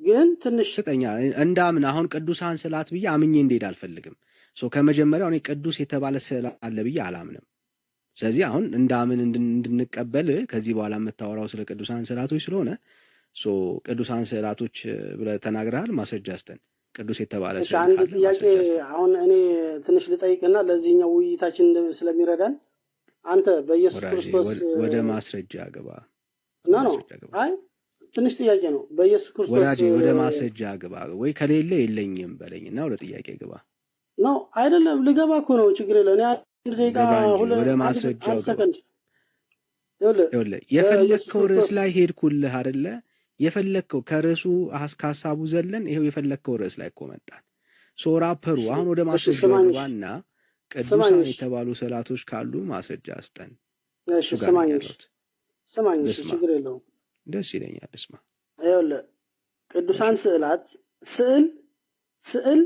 ግን ትንሽ ስጠኛ እንዳምን። አሁን ቅዱሳን ስዕላት ብዬ አምኜ እንዴት አልፈልግም። ከመጀመሪያው እኔ ቅዱስ የተባለ ስዕል አለ ብዬ አላምንም። ስለዚህ አሁን እንዳምን እንድንቀበል ከዚህ በኋላ የምታወራው ስለ ቅዱሳን ስዕላቶች ስለሆነ ቅዱሳን ስዕላቶች ብለህ ተናግረሃል። ማስረጃ ስጠን። ቅዱስ የተባለ ስዕል አንድ ጥያቄ አሁን እኔ ትንሽ ልጠይቅና ለዚህኛው ውይይታችን ስለሚረዳን አንተ በኢየሱስ ክርስቶስ ወደ ማስረጃ ግባ። ነው አይ ትንሽ ጥያቄ ነው። በኢየሱስ ክርስቶስ ወዳጄ ወደ ማስረጃ ግባ። ወይ ከሌለ የለኝም በለኝና ወደ ጥያቄ ግባ። ነው አይደለም? ልገባ እኮ ነው። ችግር የለም። እኔ አንድ ደቂቃ ወደ ማስረጃው ሰከንድ የፈለከው ርዕስ ላይ ሄድኩልህ አይደለ? የፈለከው ከርዕሱ ሐሳቡ ዘለን ይሄው የፈለከው ርዕስ ላይ እኮ መጣን። ራፐሩ አሁን ወደ ማስረጃው ግባና ቅዱሳን የተባሉ ስዕላቶች ካሉ ማስረጃ አስጠን። እሺ ስማኝ፣ ችግር የለውም። ደስ ይለኛል። እስማ ይኸውልህ ቅዱሳን ስዕላት ስዕል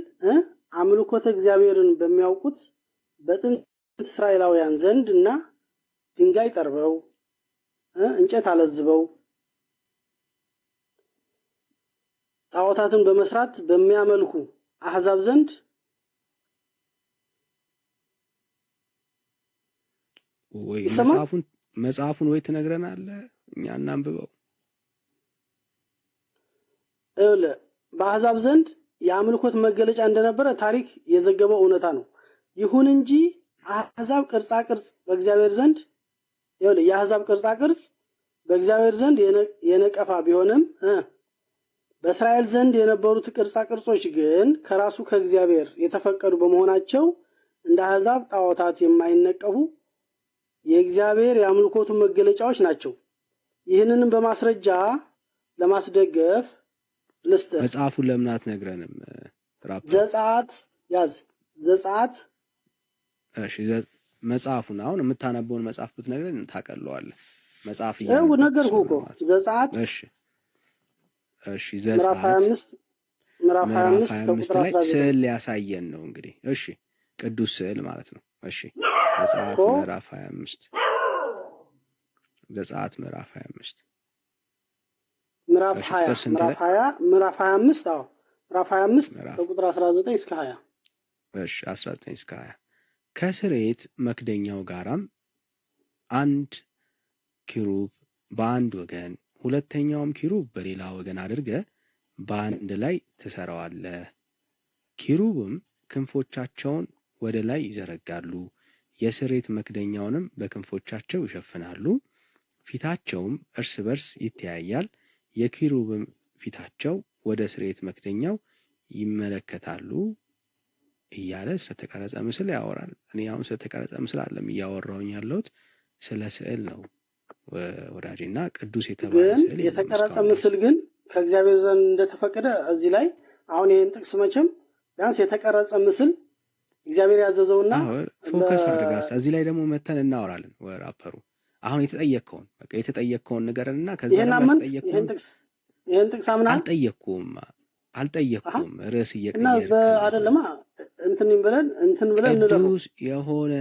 አምልኮተ እግዚአብሔርን በሚያውቁት በጥንት እስራኤላውያን ዘንድ እና ድንጋይ ጠርበው እንጨት አለዝበው ጣዖታትን በመስራት በሚያመልኩ አሕዛብ ዘንድ ወይ መጽሐፉን ወይ ትነግረናለህ፣ እኛ እናንብበው። በአሕዛብ ዘንድ የአምልኮት መገለጫ እንደነበረ ታሪክ የዘገበው እውነታ ነው። ይሁን እንጂ አሕዛብ ቅርጻ ቅርጽ በእግዚአብሔር ዘንድ የአሕዛብ ቅርጻ ቅርጽ በእግዚአብሔር ዘንድ የነቀፋ ቢሆንም በእስራኤል ዘንድ የነበሩት ቅርጻ ቅርጾች ግን ከራሱ ከእግዚአብሔር የተፈቀዱ በመሆናቸው እንደ አሕዛብ ጣዖታት የማይነቀፉ የእግዚአብሔር የአምልኮቱ መገለጫዎች ናቸው። ይህንንም በማስረጃ ለማስደገፍ ልስጥህ። መጽሐፉን ለምን አትነግረንም? ዘጸአት ያዝ። ዘጸአት እሺ፣ መጽሐፉን አሁን የምታነበውን መጽሐፍ ብትነግረን ታቀለዋለህ። መጽሐፍ ነገርኩህ እኮ ዘጸአት። እሺ ዘጸአት ምዕራፍ 25 ላይ ስዕል ሊያሳየን ነው እንግዲህ። እሺ ቅዱስ ስዕል ማለት ነው። እሺ ዘጸአት ምዕራፍ 25 ዘጸአት ምዕራፍ 25 ምዕራፍ 25 ምዕራፍ 25 ከቁጥር 19 እስከ 20። እሺ 19 እስከ 20 ከስርየት መክደኛው ጋራም አንድ ኪሩብ በአንድ ወገን ሁለተኛውም ኪሩብ በሌላ ወገን አድርገ በአንድ ላይ ትሰራዋለህ። ኪሩብም ክንፎቻቸውን ወደ ላይ ይዘረጋሉ፣ የስርየት መክደኛውንም በክንፎቻቸው ይሸፍናሉ። ፊታቸውም እርስ በርስ ይተያያል። የኪሩብም ፊታቸው ወደ ስርየት መክደኛው ይመለከታሉ እያለ ስለተቀረጸ ምስል ያወራል። እኔ አሁን ስለተቀረጸ ምስል አለም እያወራሁኝ ያለሁት ስለ ስዕል ነው ወዳጅና ቅዱስ የተባለ ስዕል የተቀረጸ ምስል ግን ከእግዚአብሔር ዘንድ እንደተፈቀደ እዚህ ላይ አሁን ይሄን ጥቅስ መቼም ቢያንስ የተቀረጸ ምስል እግዚአብሔር ያዘዘውና ፎከስ አድርጋስ እዚህ ላይ ደግሞ መተን እናወራለን። ወራፐሩ አሁን የተጠየቅከውን ንገረንና ከዛ ይሄን ጥቅስ አምና አልጠየቅኩም ርዕስ እየቀየርክ አይደለማ እንትን ብለን ቅዱስ የሆነ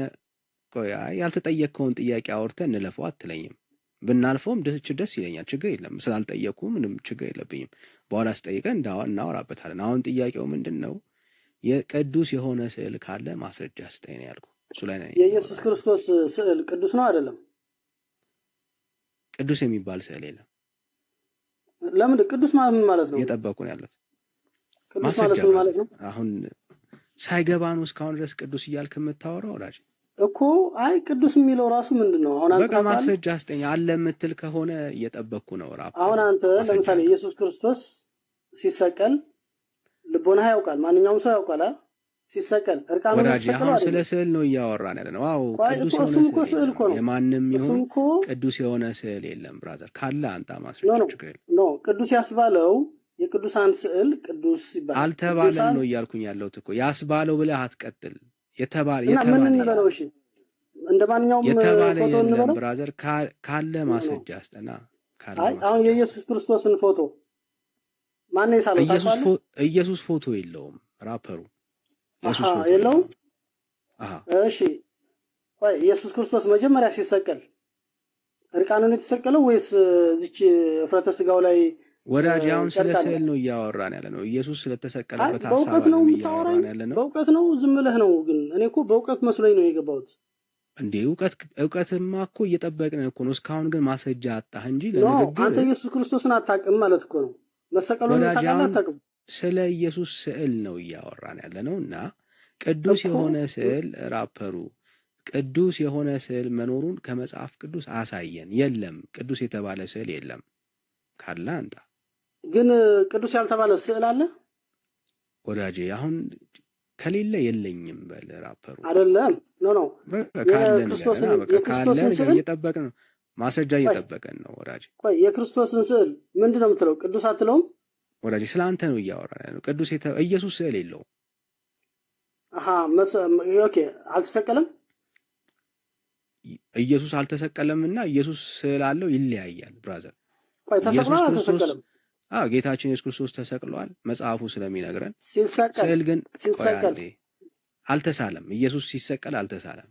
ያልተጠየቅከውን ጥያቄ አውርተን እንለፈው አትለኝም። ብናልፈውም ደስ ይለኛል። ችግር የለም። ስላልጠየቁ ምንም ችግር የለብኝም። በኋላ ስጠይቀን እናወራበታለን። አሁን ጥያቄው ምንድነው? የቅዱስ የሆነ ስዕል ካለ ማስረጃ ስጠኝ ነው ያልኩ። እሱ ላይ ነው። የኢየሱስ ክርስቶስ ስዕል ቅዱስ ነው አይደለም? ቅዱስ የሚባል ስዕል የለም። ለምን? ቅዱስ ማለት ነው። እየጠበቁ ነው ያሉት። ቅዱስ ማለት ነው። አሁን ሳይገባ ነው እስካሁን ድረስ ቅዱስ እያልክ የምታወራው ወዳጅ እኮ። አይ ቅዱስ የሚለው ራሱ ምንድነው? አሁን አንተ በቃ ማስረጃ ስጠኝ አለ የምትል ከሆነ እየጠበቅኩ ነው። አሁን አንተ ለምሳሌ ኢየሱስ ክርስቶስ ሲሰቀል ልቦና ያውቃል፣ ማንኛውም ሰው ያውቃል። ሲሰቀል እርቃኑን ተሰቀለው አይደል? ስለ ስዕል ነው እያወራን ያለነው። አዎ ቅዱስ የሆነ ስዕል እኮ ነው። የማንም ይሁን ቅዱስ የሆነ ስዕል የለም ብራዘር። ካለ አንተ ማስረጃ ችግር የለም። ኖ ቅዱስ ያስባለው የቅዱሳን ስዕል ቅዱስ ይባላል አልተባለም ነው እያልኩኝ ያለሁት እኮ። ያስባለው ብለህ አትቀጥል። የተባለ ምን እንበለው? እሺ እንደ ማንኛውም ፎቶ እንበለው ብራዘር። ካለ ማስረጃ አስጠና። ካለ አሁን የኢየሱስ ክርስቶስን ፎቶ ማን ነው የሳለው? ኢየሱስ ፎቶ የለውም ራፐሩ ኢየሱስ ፎቶ የለውም። እሺ ቆይ ኢየሱስ ክርስቶስ መጀመሪያ ሲሰቀል እርቃኑን የተሰቀለው ወይስ እዚች ፍረተ ስጋው ላይ? ወዳጅ አሁን ስለ ስዕል ነው እያወራን ያለ ነው። ኢየሱስ ስለተሰቀለበት ሐሳብ ነው እያወራን ያለ ነው። በእውቀት ነው ዝም ብለህ ነው? ግን እኔ እኮ በእውቀት መስሎኝ ነው የገባሁት። እንዴ እውቀትማ እኮ እየጠበቅን እኮ ነው። እስካሁን ግን ማስረጃ አጣህ እንጂ ለንግግር አንተ ኢየሱስ ክርስቶስን አታውቅም ማለት እኮ ነው። መሰቀሉን ታውቃለህ አታውቅም? ስለ ኢየሱስ ስዕል ነው እያወራን ያለ ነው። እና ቅዱስ የሆነ ስዕል ራፐሩ ቅዱስ የሆነ ስዕል መኖሩን ከመጽሐፍ ቅዱስ አሳየን። የለም ቅዱስ የተባለ ስዕል የለም። ካለ አንተ ግን ቅዱስ ያልተባለ ስዕል አለ ወዳጄ። አሁን ከሌለ የለኝም በል ራፐሩ አይደለም። ኖ የክርስቶስን ስዕል እየጠበቅን ነው። ማስረጃ እየጠበቀን ነው ወዳጄ። ቆይ የክርስቶስን ስዕል ምንድነው የምትለው? ቅዱስ አትለውም ወዳጄ? ስላንተ ነው እያወራን ያለው። ቅዱስ ኢየሱስ ስዕል የለውም። ኦኬ አልተሰቀለም። ኢየሱስ አልተሰቀለምና ኢየሱስ ስዕል አለው ይለያያል ብራዘር። ቆይ ተሰቅሏል አልተሰቀለም? ጌታችን ኢየሱስ ክርስቶስ ተሰቅሏል መጽሐፉ ስለሚነግረን። ስዕል ግን አልተሳለም። ኢየሱስ ሲሰቀል አልተሳለም።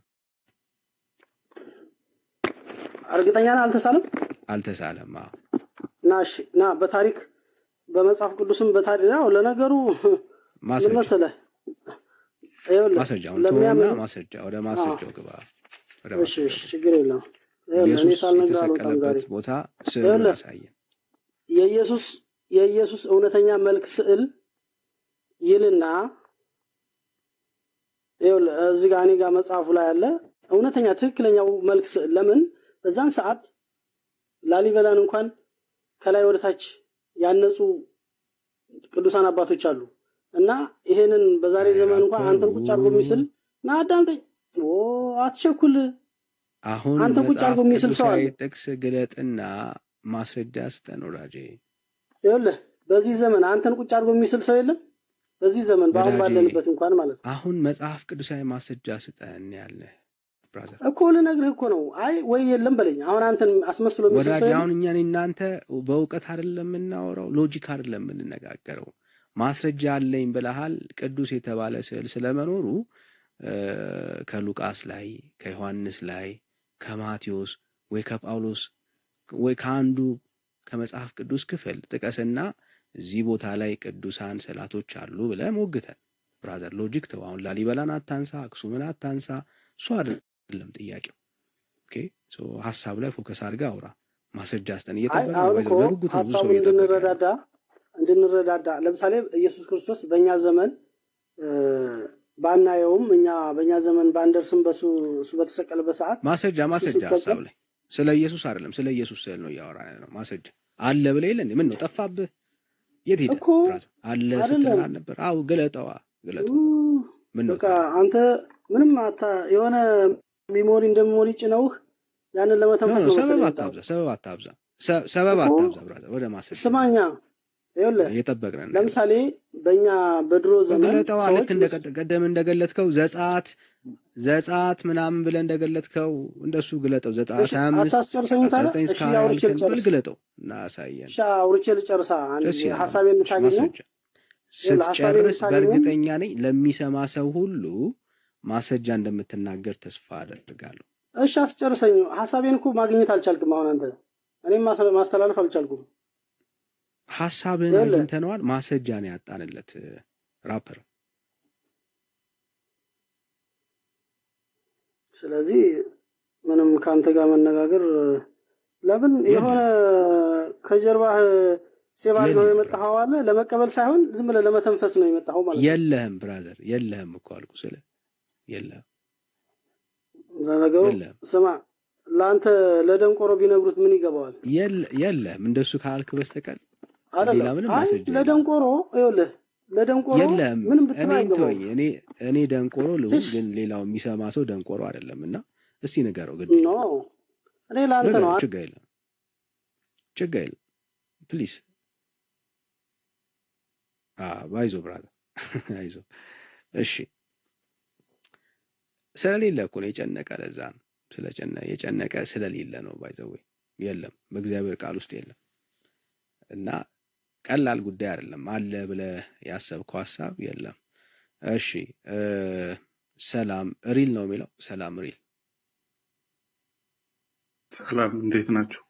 እርግጠኛ ነህ? አልተሳለም። ና በታሪክ በመጽሐፍ ቅዱስም በታሪክ ያው ለነገሩ ምን መሰለህ ማስረጃውን ተወውና ወደ ማስረጃው ግባ። እሺ ችግር የለም። እኔ ሳልነግርህ የተሰቀለበት ቦታ ስዕል ያሳየን። የኢየሱስ እውነተኛ መልክ ስዕል ይልና እዚህ ጋር እኔ ጋር መጽሐፉ ላይ ያለ እውነተኛ ትክክለኛው መልክ ስዕል። ለምን በዛን ሰዓት ላሊበላን እንኳን ከላይ ወደታች ያነጹ ቅዱሳን አባቶች አሉ እና ይሄንን በዛሬ ዘመን እንኳን አንተን ቁጭ አድርጎ የሚስል ና አዳምጠኝ፣ አትቸኩል። አሁን አንተን ቁጭ አድርጎ የሚስል ሰው አለ። ጥቅስ ግለጥና ማስረጃ ስጠን ወዳጄ። ይኸውልህ በዚህ ዘመን አንተን ቁጭ አድርጎ የሚስል ሰው የለም። በዚህ ዘመን በአሁን ባለንበት እንኳን ማለት ነው። አሁን መጽሐፍ ቅዱሳዊ ማስረጃ ስጠን ያለ ብራዘር እኮ ልነግርህ እኮ ነው። አይ ወይ የለም በለኝ። አሁን አንተን አስመስሎ የሚስል ሰው የለም። አሁን እኛ እናንተ በእውቀት አይደለም የምናወራው፣ ሎጂክ አይደለም የምንነጋገረው። ማስረጃ አለኝ ብለሃል። ቅዱስ የተባለ ስዕል ስለመኖሩ ከሉቃስ ላይ፣ ከዮሐንስ ላይ፣ ከማቴዎስ ወይ ከጳውሎስ ወይ ከአንዱ ከመጽሐፍ ቅዱስ ክፍል ጥቀስና እዚህ ቦታ ላይ ቅዱሳን ስዕላቶች አሉ ብለህ ሞግተን። ብራዘር ሎጂክ ተው። አሁን ላሊበላን አታንሳ፣ አክሱምን አታንሳ። እሱ አይደለም ጥያቄው። ኦኬ ሀሳብ ላይ ፎከስ አድርገህ አውራ። ማስረጃ አስጠን እየተባለ በጉጉት ነው ሰው እንድንረዳዳ። ለምሳሌ ኢየሱስ ክርስቶስ በእኛ ዘመን ባናየውም እኛ በእኛ ዘመን ባንደርስም በሱ በተሰቀለበት ሰዓት ማስረጃ ሀሳብ ላይ ስለ ኢየሱስ አይደለም ስለ ኢየሱስ ስዕል ነው እያወራን ያለው። ማስረጃ አለ ብለህ የለ እንዴ? ምን ነው ጠፋብህ? የት ሄደ? አለ ስትል ነበር። አው ግለጠው። ምን ነው በቃ አንተ ምንም የሆነ ሚሞሪ እንደሚሞሪ ጭነውህ ያንን ለመተንፈስ ነው። ሰበብ አታብዛ ብራዘር። ወደ ማስረጃ ስማኛ። ይኸውልህ እየጠበቅን ለምሳሌ በእኛ በድሮ ዘመን ልክ ቀደም እንደገለጥከው ዘጸአት ምናምን ብለህ እንደገለጥከው እንደሱ ግለጠው። ዘጸአት 25 አታስጨርሰኝ ታዲያ። እሺ አውርቼ ልጨርስ። ግለጠው እና አሳየን። እሺ አውርቼ ልጨርሳ። ሐሳቤን የምታገኘው ስትጨርስ በእርግጠኛ ነኝ ለሚሰማ ሰው ሁሉ ማስረጃ እንደምትናገር ተስፋ አደርጋለሁ። እሺ አስጨርሰኝ። ሐሳቤን እኮ ማግኘት አልቻልክም። አሁን አንተ እኔም ማስተላለፍ አልቻልኩም። ሐሳብን አግኝተነዋል። ማስረጃ ነው ያጣንለት ራፐር። ስለዚህ ምንም ካንተ ጋር መነጋገር ለምን የሆነ ከጀርባህ ሴባል ነው የመጣኸው አለ ለመቀበል ሳይሆን ዝም ብለህ ለመተንፈስ ነው የመጣኸው ማለት ነው። የለህም ብራዘር፣ የለህም እኮ አልኩ። ስለ የለህም ነገሩ ስማ፣ ለአንተ ለደንቆሮ ቢነግሩት ምን ይገባዋል? የለህም እንደሱ ካልክ በስተቀር ሌላ ምንም ማስረጃ ለደንቆሮ ይኸውልህ፣ ለደንቆሮ ምንም ብትናገረው እኔ ደንቆሮ ልሁን፣ ግን ሌላው የሚሰማ ሰው ደንቆሮ አይደለምና እስቲ ንገረው። ግድ ነው እኔ ለአንተ ነው። ችግር የለም ፕሊዝ። አይዞ ብራዘር አይዞ። እሺ ስለሌለ እኮ ነው የጨነቀ፣ ለዛ ነው የጨነቀ ስለሌለ ነው። ባይዘው የለም በእግዚአብሔር ቃል ውስጥ የለም። እና ቀላል ጉዳይ አይደለም። አለ ብለህ ያሰብከው ሐሳብ የለም። እሺ ሰላም ሪል ነው የሚለው። ሰላም ሪል። ሰላም እንዴት ናችሁ?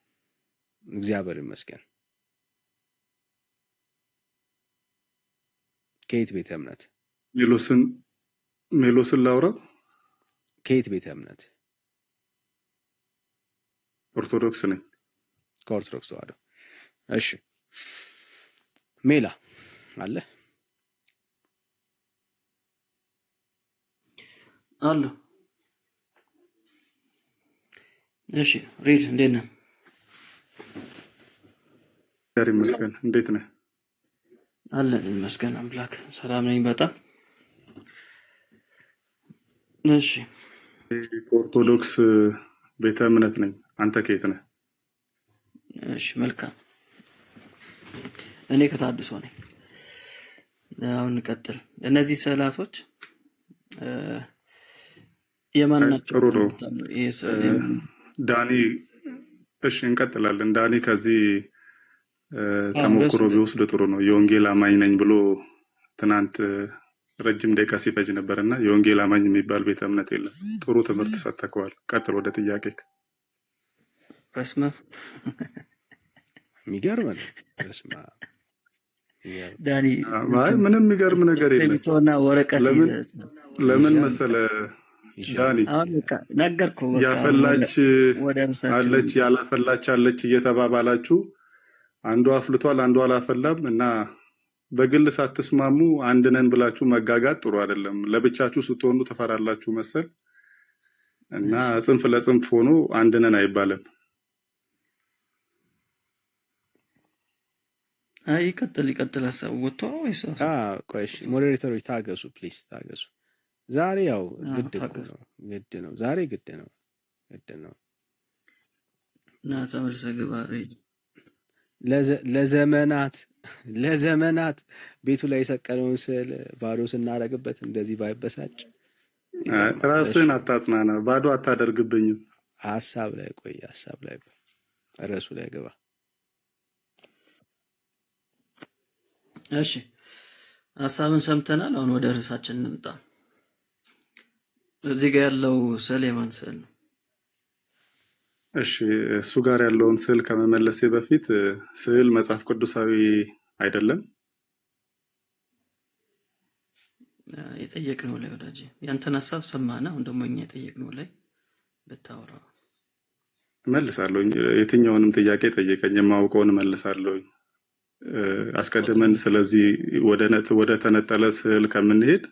እግዚአብሔር ይመስገን። ከየት ቤተ እምነት? ሜሎስን ላውራ። ከየት ቤተ እምነት? ኦርቶዶክስ ነኝ። ከኦርቶዶክስ ተዋህዶ። እሺ ሜላ አለ አለ። እሺ ሪድ እንዴት ነህ? እግዚአብሔር ይመስገን። እንዴት ነህ? አለን ይመስገን አምላክ። ሰላም ነኝ በጣም። እሺ ከኦርቶዶክስ ቤተ እምነት ነኝ። አንተ ከየት ነህ? እሺ መልካም። እኔ ከታድሶ ነኝ። አሁን እንቀጥል። እነዚህ ስዕላቶች የማን ናቸው? ጥሩ ነው ዳኒ። እሺ እንቀጥላለን። ዳኒ ከዚህ ተሞክሮ ቢወስድ ጥሩ ነው። የወንጌል አማኝ ነኝ ብሎ ትናንት ረጅም ደቂቃ ሲፈጅ ነበርና የወንጌል አማኝ የሚባል ቤተ እምነት የለም። ጥሩ ትምህርት ሰጥተከዋል። ቀጥል ወደ ጥያቄ። በስመ የሚገርም ነው። በስመ ዳኒ ምንም የሚገርም ነገር የለም። ለምን መሰለ ዳኒ ነገርኩህ። ያፈላች አለች ያላፈላች አለች እየተባባላችሁ አንዱ አፍልቷል አንዱ አላፈላም እና በግል ሳትስማሙ አንድ ነን ብላችሁ መጋጋት ጥሩ አይደለም። ለብቻችሁ ስትሆኑ ተፈራላችሁ መሰል እና ጽንፍ ለጽንፍ ሆኖ አንድ ነን አይባልም። አይ ይቀጥል ሀሳቡ ወጥቶ ወይስ? ቆይሽ ሞዴሬተሮች ታገሱ ፕሊዝ ታገሱ። ዛሬ ያው ግድ ነው። ዛሬ ግድ ነው እና ተመልሰህ ግባ። ለዘመናት ቤቱ ላይ የሰቀለውን ስዕል ባዶ ስናረግበት እንደዚህ ባይበሳጭ። ራስህን አታጽናና፣ ባዶ አታደርግብኝም። ሐሳብ ላይ ቆይ፣ ርዕሱ ላይ ግባ። እሺ ሐሳብን ሰምተናል። አሁን ወደ ርዕሳችን እንምጣ። እዚህ ጋር ያለው ስዕል የማን ስዕል ነው? እሺ እሱ ጋር ያለውን ስዕል ከመመለሴ በፊት ስዕል መጽሐፍ ቅዱሳዊ አይደለም። የጠየቅነው ላይ ወዳጄ ያንተን ሐሳብ ሰማና አሁን ደግሞ እኛ የጠየቅነው ላይ ብታወራ እመልሳለሁ። የትኛውንም ጥያቄ ጠይቀኝ፣ የማውቀውን እመልሳለሁ። አስቀድመን ስለዚህ ወደ ተነጠለ ስዕል ከምንሄድ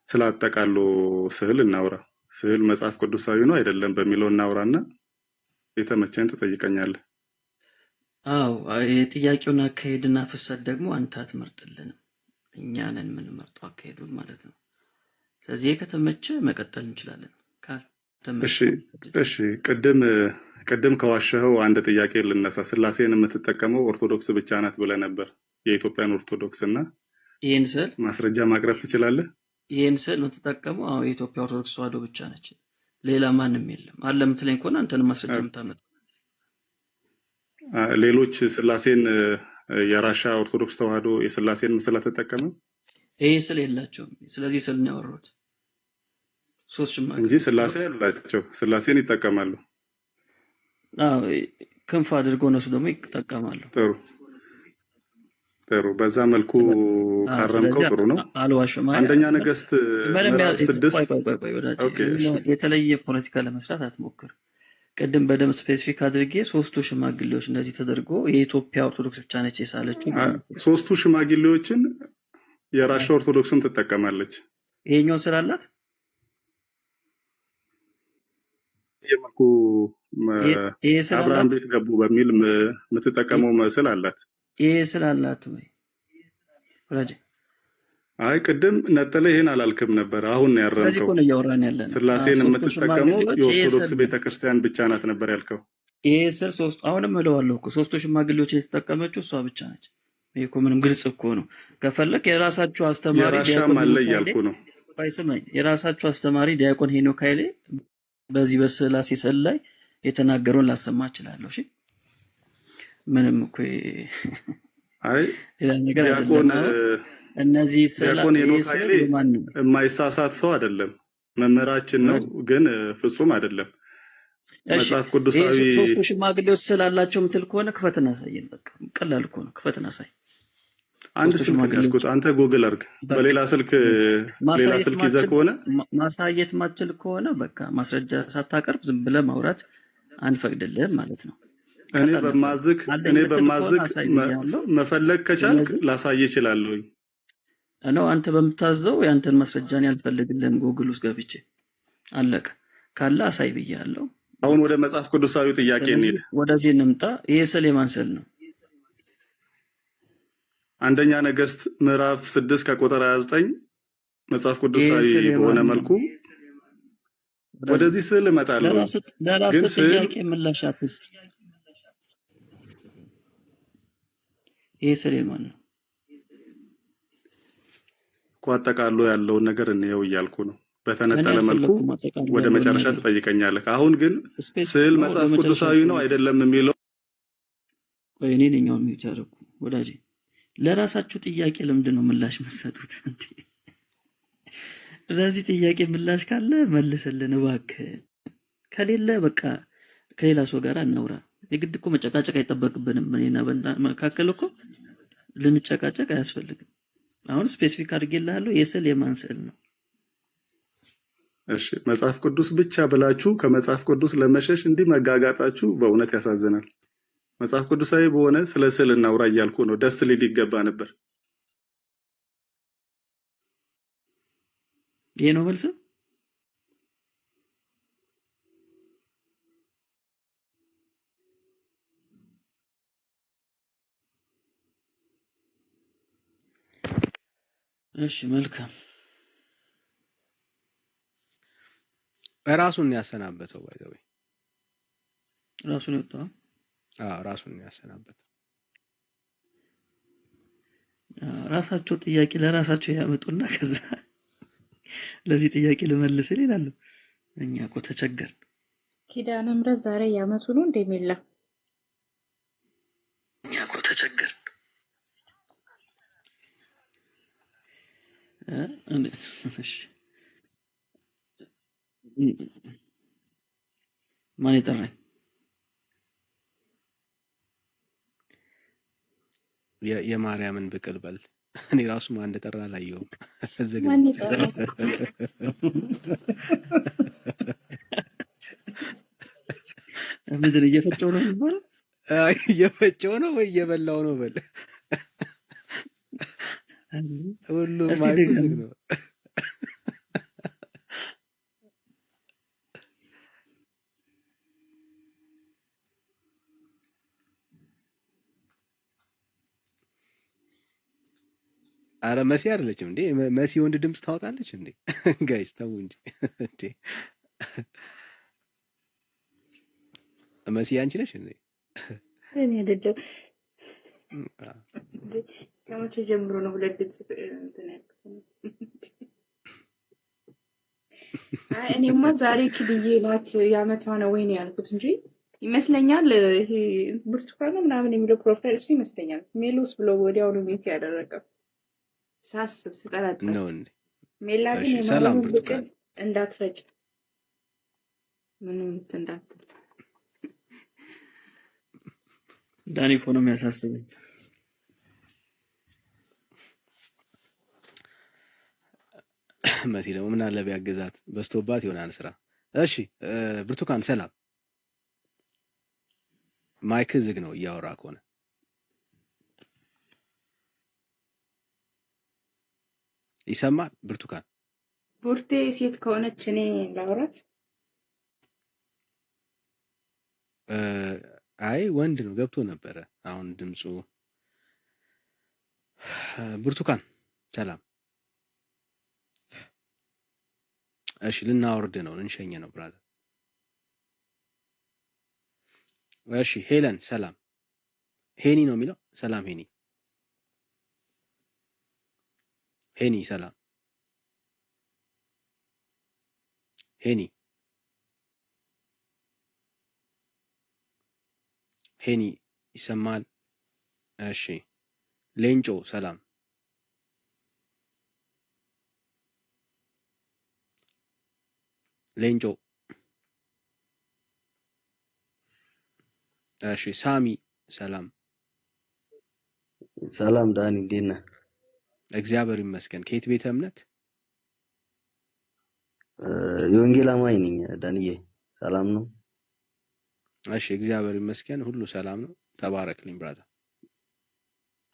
ስላጠቃሎ ስዕል እናውራ። ስዕል መጽሐፍ ቅዱሳዊ ነው አይደለም በሚለው እናውራና የተመቸን ትጠይቀኛለህ። አዎ የጥያቄውን አካሄድና ፍሰት ደግሞ አንተ አትመርጥልንም፣ እኛ ነን የምንመርጠው አካሄዱን ማለት ነው። ስለዚህ ከተመቸ መቀጠል እንችላለን። እሺ ቅድም ከዋሸኸው አንድ ጥያቄ ልነሳ። ስላሴን የምትጠቀመው ኦርቶዶክስ ብቻ ናት ብለህ ነበር፣ የኢትዮጵያን ኦርቶዶክስ እና ይሄን ስዕል ማስረጃ ማቅረብ ትችላለህ? ይሄን ስዕል የምትጠቀመው አዎ የኢትዮጵያ ኦርቶዶክስ ተዋህዶ ብቻ ነች፣ ሌላ ማንም የለም አለ የምትለኝ ከሆነ አንተንም ማስረጃ የምታመጣ። ሌሎች ስላሴን የራሻ ኦርቶዶክስ ተዋህዶ የስላሴን ምስል ተጠቀመ? ይሄ ስዕል የላቸውም። ስለዚህ ስዕል ነው ያወራሁት። ሶስት እንጂ ሽማግሌዎች ስላሴ ያላቸው ስላሴን ይጠቀማሉ። አዎ ክንፍ አድርገው እነሱ ደግሞ ይጠቀማሉ። ጥሩ ጥሩ። በዛ መልኩ ካረምከው ስለዚህ ጥሩ ነው። አልዋሽም። አንደኛ ነገሥት ምዕራፍ 6 ቆይ ወዳጄ፣ ኦኬ እሺ የተለየ ፖለቲካ ለመስራት አትሞክር። ቅድም በደንብ ስፔሲፊክ አድርጌ ሶስቱ ሽማግሌዎች እንደዚህ ተደርጎ የኢትዮጵያ ኦርቶዶክስ ብቻ ነች የሳለችው። ሶስቱ ሽማግሌዎችን የራሻ ኦርቶዶክስም ትጠቀማለች። ይሄኛውን ስላላት የመልኩ ይሄ አብርሃም ስላላት ቤት ገቡ በሚል የምትጠቀመው ምስል አላት። ይሄ ስላላት ወይ ወዳጄ? አይ ቅድም ነጠለ ይሄን አላልክም ነበር። አሁን ነው ስለዚህ ያረምከው። እኮ ነው እያወራን ያለን። ስላሴን ሶስቱ የምትጠቀመው ሽማግሌዎች ይሄ የኦርቶዶክስ ስል ቤተክርስቲያን ብቻ ናት ነበር ያልከው። ይሄ ስል ሶስቱ አሁንም እለዋለሁ እኮ ሶስቱ ሽማግሌዎች የተጠቀመችው እሷ ብቻ ነች። ይሄ እኮ ምንም ግልጽ እኮ ነው። ከፈለክ የራሳችሁ አስተማሪ የራሻም ዲያቆን አለ ሄኖክ ኃይሌ እያልኩ ነው። ባይስመኝ የራሳችሁ አስተማሪ ዲያቆን ሄኖክ ኃይሌ በዚህ በስላሴ ስዕል ላይ የተናገረውን ላሰማ እችላለሁ። እሺ ምንም እኮ አይ ሌላ ነገር ዲያቆን አይደለም። እነዚህ ዲያቆን ሄኖክ ስዕል ኃይሌ የማን ነው? የማይሳሳት ሰው አይደለም፣ መምህራችን ነው፣ ግን ፍጹም አይደለም። እሺ መጽሐፍ ይሄ ቅዱሳዊ ሶስቱ ሽማግሌዎች ስላላቸው ምትል ከሆነ ክፈትና አሳየን። በቃ ቀላል እኮ ነው። ክፈትና አሳይ። አንድ ሶስቱ ስልክ ነው ሽማግሌዎች ያዝኩት። አንተ ጎግል አድርግ። በቃ በሌላ ስልክ ሌላ ማሳየት ስልክ ይዘህ ማችል ከሆነ ማሳየት ማችል ከሆነ በቃ ማስረጃ ሳታቀርብ ዝም ብለህ ማውራት አንፈቅድልህም ማለት ነው። እኔ ቀላል ነበር። በማዝግ አለኝ እኔ ምትል ከሆነ በማዝግ አሳይ ብያለሁ። መፈለግ ከቻልክ ስለዚህ ላሳይ እችላለሁኝ። ነው አንተ በምታዘው ያንተን ማስረጃ እኔ አልፈልግልህም። ጉግል ውስጥ ገብቼ አለቀ። ካለ አሳይ ብያለሁ። አሁን ወደ መጽሐፍ ቅዱሳዊ ጥያቄ ስለዚህ እንሂድ። ወደዚህ እንምጣ። ይሄ ስዕል የማን ስዕል ነው? አንደኛ ነገሥት ምዕራፍ 6 ከቁጥር 29 መጽሐፍ ይሄ ቅዱሳዊ ስዕል በሆነ የማን ነው? መልኩ ወዳጅ ወደዚህ ስዕል እመጣለሁ። ግን ለራስህ ስዕል ጥያቄ ምላሽ አትስጥ። ይሄ ስዕል የማን ነው? እኮ አጠቃሎ ያለውን ነገር እንየው እያልኩ ነው። እኔ በተነጠለ መልኩ አልፈለኩም አጠቃላይ ወደ ያለውን መጨረሻ ነገር ትጠይቀኛለህ። አሁን ግን ስፔስ ስዕል ነው መጽሐፍ በመጨረሻ ቅዱሳዊ ነው አልፈለኩም። አይደለም የሚለው ቆይ እኔ ነኝ አሁን ሚውት ያደረኩ። ወዳጄ ለራሳችሁ ጥያቄ ለምንድን ነው ምላሽ የምትሰጡት? እንዴ ለዚህ ጥያቄ ምላሽ ካለ መልስልን እባክህ። ከሌለ በቃ ከሌላ ሰው ጋር እናውራ። የግድ እኮ መጨቃጨቅ አይጠበቅብንም። እኔና በእናንተ መካከል እኮ ልንጨቃጨቅ አያስፈልግም። አሁን ስፔሲፊክ አድርጌልሃለሁ። የስዕል የማን ስዕል ነው? እሺ መጽሐፍ ቅዱስ ብቻ ብላችሁ ከመጽሐፍ ቅዱስ ለመሸሽ እንዲህ መጋጋጣችሁ በእውነት ያሳዝናል። መጽሐፍ ቅዱሳዊ በሆነ ስለ ስዕል እናውራ እያልኩ ነው። ደስ ሊል ይገባ ነበር። ይሄ ነው መልስ? እሺ መልካም። ራሱን ያሰናበተው ባይዘው ራሱን ይወጣው። ራሱን ያሰናበተው። ራሳቸው ጥያቄ ለራሳቸው ያመጡና ከዛ ለዚህ ጥያቄ ልመልስ ይላሉ። እኛ እኮ ተቸገርን። ኪዳነ ምሕረት ዛሬ ያመቱ ነው እንደሚላ እኛ እኮ ተቸገርን። እሺ ማን ይጠራኝ? የማርያምን ብቅል በል። እኔ ራሱ ማን እንደጠራ አላየሁም። ማን ይጠራል? ምንድን እየፈጨው ነው የሚባለው? እየፈጨው ነው ወይ እየበላው ነው በል። ሁሉም እስቲ ማይኩ ዝግ ድገም። ነው። አረ መሲ አይደለችም እንዴ? መሲ ወንድ ድምፅ ታወጣለች እንዴ? ጋይስ ተው እንጂ እንዴ! መሲ አንቺ ነሽ እንዴ? እኔ አይደለም። ከመቼ ጀምሮ ነው ሁለት ድምፅ እንትን ያልኩት? አይ እኔማ ዛሬ ኪድዬ ናት ያመቷ ነው ወይ ነው ያልኩት እንጂ ይመስለኛል ይሄ ብርቱካን ነው ምናምን የሚለው ፕሮፋይል እሱ ይመስለኛል ሜሎስ ብሎ ወዲያውኑ ሚት ያደረገው ሳስብ ስጠራጠር ነው እንዴ? ሜላ ግን እሺ ሰላም የማርያምን ብርቱካን። ብቅል እንዳትፈጭ ምንም እንዳትል ዳኒ እኮ ነው የሚያሳስበኝ። መሲ ደግሞ ምን አለ ቢያገዛት በስቶባት ይሆናል ስራ። እሺ ብርቱካን ሰላም። ማይክ ዝግ ነው እያወራ ከሆነ ይሰማል። ብርቱካን ቡርቴ ሴት ከሆነች እኔ ላውራት። አይ ወንድ ነው ገብቶ ነበረ አሁን ድምፁ። ብርቱካን ሰላም። እሺ ልናወርድ ነው ልንሸኝ ነው ብራዘር። እሺ ሄለን ሰላም። ሄኒ ነው የሚለው ሰላም ሄኒ። ሄኒ ሰላም ሄኒ ሄኒ ይሰማል። እሺ ሌንጮ ሰላም ሌንጮ። እሺ ሳሚ ሰላም ሰላም ዳኒ እንዴት ነህ? እግዚአብሔር ይመስገን። ከየት ቤተ እምነት? የወንጌል አማኝ ነኝ ዳንዬ። ሰላም ነው? እሺ እግዚአብሔር ይመስገን ሁሉ ሰላም ነው። ተባረክልኝ ብራዘር።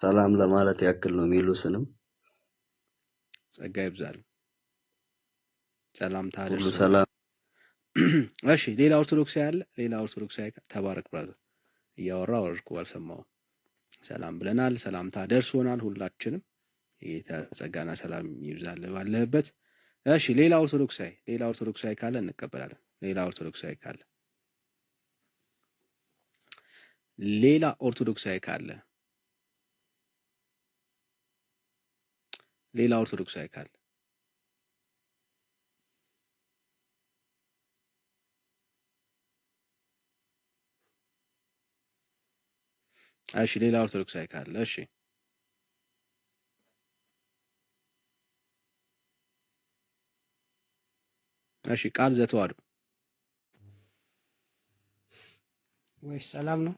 ሰላም ለማለት ያክል ነው። ሜሎስንም ጸጋ ይብዛል። ሰላም ታደርሱ ሁሉ ሰላም። እሺ ሌላ ኦርቶዶክሳዊ አለ? ሌላ ኦርቶዶክሳዊ ተባረክ ብራዘር። እያወራ ወርኩ አልሰማው። ሰላም ብለናል። ሰላምታ ደርሶናል ሁላችንም። ጌታ ጸጋና ሰላም ይብዛል ባለህበት። እሺ ሌላ ኦርቶዶክሳዊ ካለ እንቀበላለን። ሌላ ኦርቶዶክሳዊ ካለ እሺ ሌላ ኦርቶዶክሳዊ ካለ እሺ ቃል ዘተዋሕዶ ወይ ሰላም ነው?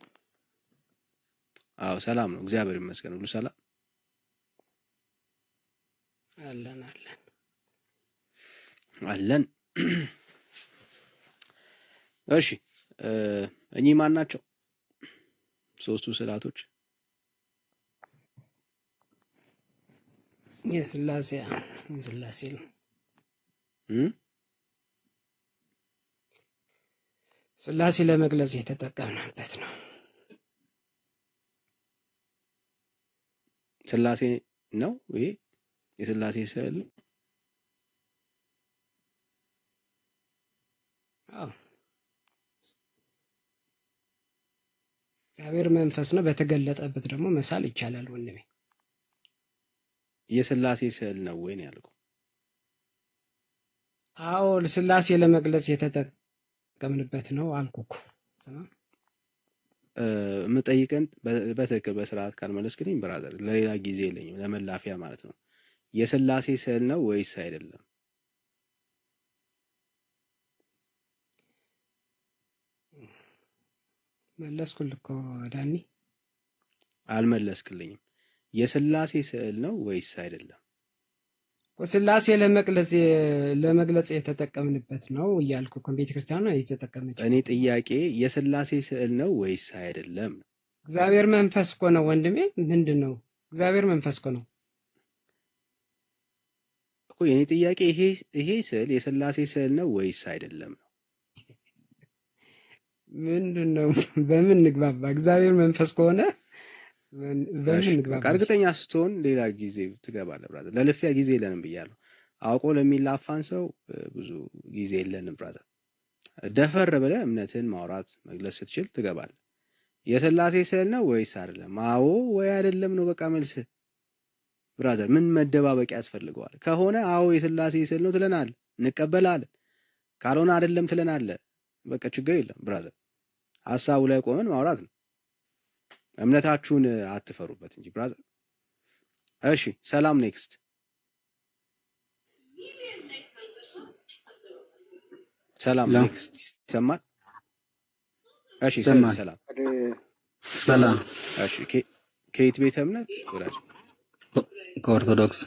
አዎ ሰላም ነው፣ እግዚአብሔር ይመስገን ሁሉ ሰላም አለን። እሺ እኚህ ማን ናቸው? ሶስቱ ስዕላቶች የስላሴ ነው። ስላሴ ለመግለጽ የተጠቀምንበት ነው። ስላሴ ነው ይሄ የስላሴ ስዕል። አዎ እግዚአብሔር መንፈስ ነው። በተገለጠበት ደግሞ መሳል ይቻላል ወንድሜ። የስላሴ ስዕል ነው ወይ ነው ያልኩት? አዎ ስላሴ ለመግለጽ የተጠቀምንበት ነው አልኩኩ። የምጠይቀን በትክክል በስርዓት ካልመለስክልኝ ብራዘር ለሌላ ጊዜ የለኝም፣ ለመላፊያ ማለት ነው። የስላሴ ስዕል ነው ወይስ አይደለም? መለስኩልህ እኮ ዳኒ። አልመለስክልኝም። የስላሴ ስዕል ነው ወይስ አይደለም? ስላሴ ለመግለጽ የተጠቀምንበት ነው እያልኩ እኮ ቤተክርስቲያን ነው የተጠቀመችው። እኔ ጥያቄ የስላሴ ስዕል ነው ወይስ አይደለም? እግዚአብሔር መንፈስ እኮ ነው ወንድሜ። ምንድን ነው? እግዚአብሔር መንፈስ እኮ ነው እኮ። የኔ ጥያቄ ይሄ ስዕል የስላሴ ስዕል ነው ወይስ አይደለም ነው። ምንድን ነው? በምን ንግባባ? እግዚአብሔር መንፈስ ከሆነ በምን ንግባባ? እርግጠኛ ስትሆን ሌላ ጊዜ ትገባለህ ብራዘር። ለልፊያ ጊዜ የለንም ብያለሁ። አውቆ ለሚላፋን ሰው ብዙ ጊዜ የለንም ብራዘር። ደፈር ብለህ እምነትን ማውራት መግለጽ ስትችል ትገባለህ። የስላሴ ስዕል ነው ወይስ አይደለም? አዎ ወይ አይደለም ነው በቃ መልስ ብራዘር። ምን መደባበቂያ ያስፈልገዋል? ከሆነ አዎ የስላሴ ስዕል ነው ትለናለህ፣ እንቀበላለን። ካልሆነ አይደለም ትለናለህ። በቃ ችግር የለም ብራዘር። ሐሳቡ ላይ ቆመን ማውራት ነው። እምነታችሁን አትፈሩበት እንጂ ብራዘር። እሺ ሰላም ኔክስት ሰላም ኔክስት ይሰማል? እሺ ሰላም ሰላም። እሺ ከየት ቤተ እምነት ወዳጅ? ከኦርቶዶክስ።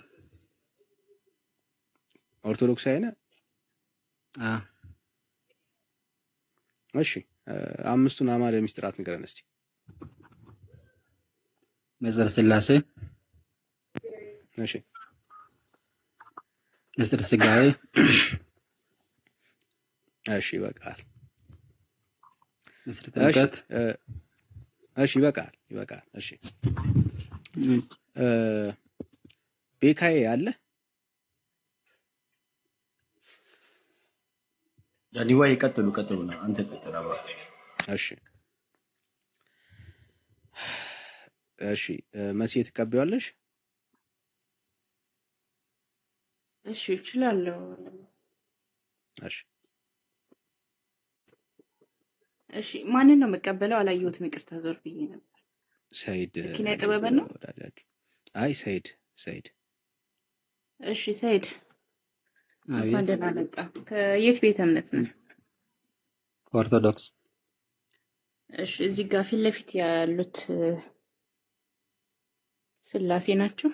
ኦርቶዶክስ አይነ? እሺ አምስቱን አማደ ሚስጥራት ንገረን እስቲ። ምስጢረ ሥላሴ፣ እሺ ምስጢረ ሥጋዌ፣ እሺ ይበቃል። ምስጢረ ጥምቀት፣ እሺ ይበቃል። እሺ ቤካዬ አለ? ዳኒዋ ይቀጥሉ ነው። አንተ ቀጥል አባ። እሺ መሲ ትቀበያለሽ? እሺ እችላለሁ። እሺ ማንን ነው የምቀበለው? አላየሁትም፣ ይቅርታ ዞር ብዬ ነበር። ሰይድ ኪነ ጥበብ ነው? አይ ሰይድ። እሺ ሰይድ እንኳን ደህና መጣ። ከየት ቤተ እምነት ነው? ኦርቶዶክስ። እሺ እዚህ ጋር ፊት ለፊት ያሉት ሥላሴ ናቸው?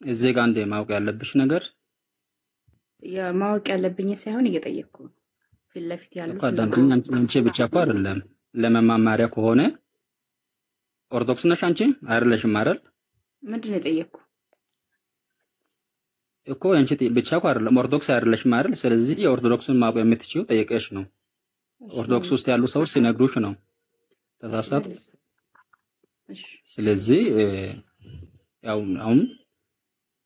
እዚህ ጋር እንደ ማወቅ ያለብሽ ነገር ማወቅ ያለብኝ ሳይሆን እየጠየቅኩ ነው። ፊት ለፊት ያሉት አዳምጪኝ። አንቺ ብቻ እኮ አይደለም ለመማማሪያ ከሆነ ኦርቶዶክስ ነሽ አንቺ አይደለሽም አይደል? ምንድን ነው የጠየቅኩ እኮ አንቺ ብቻ እኮ አይደለም ኦርቶዶክስ አይደለሽም አይደል? ስለዚህ የኦርቶዶክስን ማወቅ የምትችይው ጠየቀሽ ነው። ኦርቶዶክስ ውስጥ ያሉ ሰዎች ሲነግሩሽ ነው። ተሳሳት። ስለዚህ ያው አሁን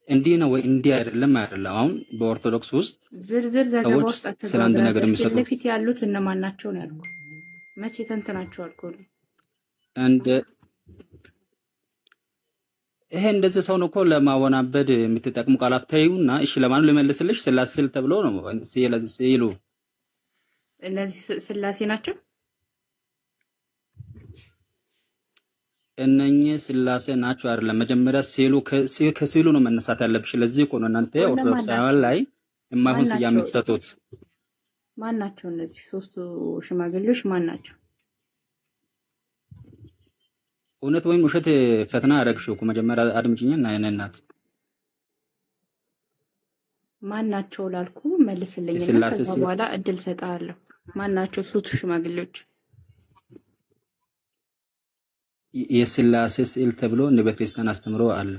እንዲህ ነው ወይ እንዲህ አይደለም። አሁን በኦርቶዶክስ ውስጥ ዝርዝር ዘገባ ውስጥ ስለ አንድ ነገር የሚሰጡት ፊት ለፊት ያሉት እነማን ናቸው ነው ያልኩት። መቼ ተንትናቸው አልኩ። ይሄ እንደዚህ ሰው ነው እኮ ለማወናበድ የምትጠቅሙ ቃላት ተይውና፣ እሺ ለማን ልመልስልሽ? ሥላሴ ተብሎ ነው ሲሉ እነዚህ ሥላሴ ናቸው። እነኚህ ሥላሴ ናቸው አይደለም። መጀመሪያ ከሲሉ ነው መነሳት ያለብሽ። ለዚህ እኮ ነው እናንተ ኦርቶዶክሳውያን ላይ የማይሆን ስያሜ የምትሰጡት። ማን ናቸው እነዚህ ሶስቱ ሽማግሌዎች? ማን ናቸው? እውነት ወይም ውሸት ፈተና አደረግሽው እኮ። መጀመሪያ አድምጪኝና የእኔ እናት ማን ናቸው ላልኩ መልስልኝና ከዛ በኋላ እድል ሰጣለሁ። ማን ናቸው ሶስቱ ሽማግሌዎች? የሥላሴ ስዕል ተብሎ እንደ ቤተክርስቲያን አስተምሮ አለ።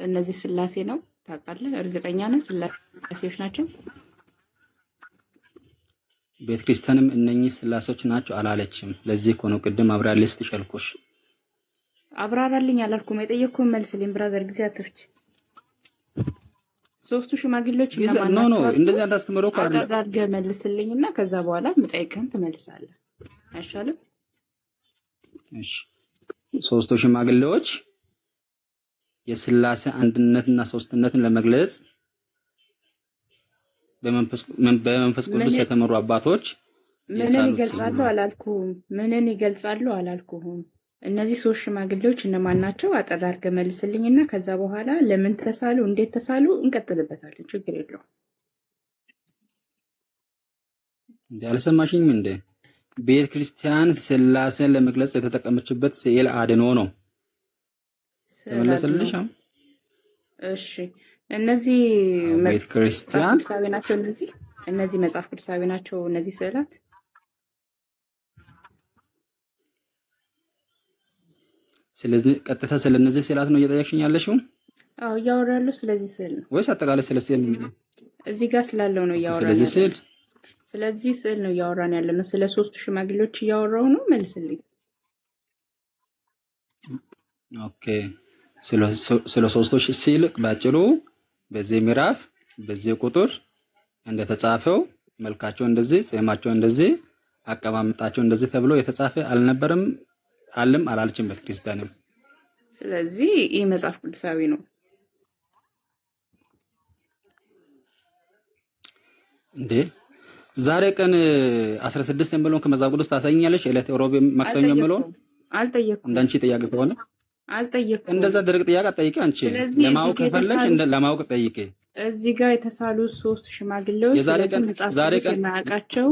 እነዚህ ሥላሴ ነው ታውቃለህ? እርግጠኛ ነህ ሥላሴዎች ናቸው? ቤተክርስቲያንም እነኚህ ሥላሴዎች ናቸው አላለችም። ለዚህ እኮ ነው ቅድም አብራሪያ ልስጥሽ ያልኩሽ። አብራራልኝ አላልኩም። የጠየቅኩህን መልስልኝ ብራዘር፣ ጊዜ አትፍጅ። ሶስቱ ሽማግሌዎች እነማን ናቸው? ኖ እንደዚህ አታስተምሮ እኮ አይደለም። አድርገህ መልስልኝና ከዛ በኋላ የምጠይቅህን ትመልሳለህ። አይሻልም? እሺ ሶስቱ ሽማግሌዎች የሥላሴ አንድነትና ሶስትነትን ለመግለጽ በመንፈስ ቅዱስ የተመሩ አባቶች ምንን ይገልጻሉ አላልኩህም። እነዚህ ሶስት ሽማግሌዎች እነማን ናቸው? አጠር አድርገህ መልስልኝና ከዛ በኋላ ለምን ተሳሉ፣ እንዴት ተሳሉ እንቀጥልበታለን። ችግር የለውም። እንዴ አልሰማሽኝም እንዴ? ቤተ ክርስቲያን ሥላሴን ለመግለጽ የተጠቀመችበት ስዕል አድኖ ነው። ተመለሰልሽ? እሺ እነዚህ ቤተ ክርስቲያን ቅዱሳዊ ናቸው። እነዚህ መጽሐፍ ቅዱሳዊ ናቸው። እነዚህ ስዕላት ስለዚህ ቀጥታ ስለነዚህ ስዕላት ነው እየጠየቅሽኝ ያለሽው? አዎ እያወራለሁ። ስለዚህ ስዕል ነው ወይስ አጠቃላይ ስለ ስዕል? እዚህ ጋር ስላለው ነው እያወራን። ስለዚህ ስዕል ነው እያወራን ያለ ነው። ስለ ሶስቱ ሽማግሌዎች እያወራው ነው። መልስልኝ። ኦኬ ስለ ሶስቱ ስዕል ባጭሩ በዚህ ምዕራፍ በዚህ ቁጥር እንደተጻፈው መልካቸው እንደዚህ፣ ጺማቸው እንደዚህ፣ አቀማመጣቸው እንደዚህ ተብሎ የተጻፈ አልነበረም? አለም አላልችም ቤተክርስቲያንም። ስለዚህ ይህ መጽሐፍ ቅዱሳዊ ነው እንዴ? ዛሬ ቀን 16 የሚለውን ከመጽሐፍ ቅዱስ ታሳይኛለሽ? ዕለት ሮብ ማክሰኞ የሚለውን አልጠየቅኩም። እንዳንቺ ጥያቄ ከሆነ አልጠየቅኩም። እንደዛ ደረቅ ጥያቄ አትጠይቂ። አንቺ ለማወቅ ከፈለግሽ ለማወቅ ጠይቂ። እዚህ ጋር የተሳሉ 3 ሽማግሌዎች ስለዚህ መጽሐፍ ቅዱስ የማያውቃቸው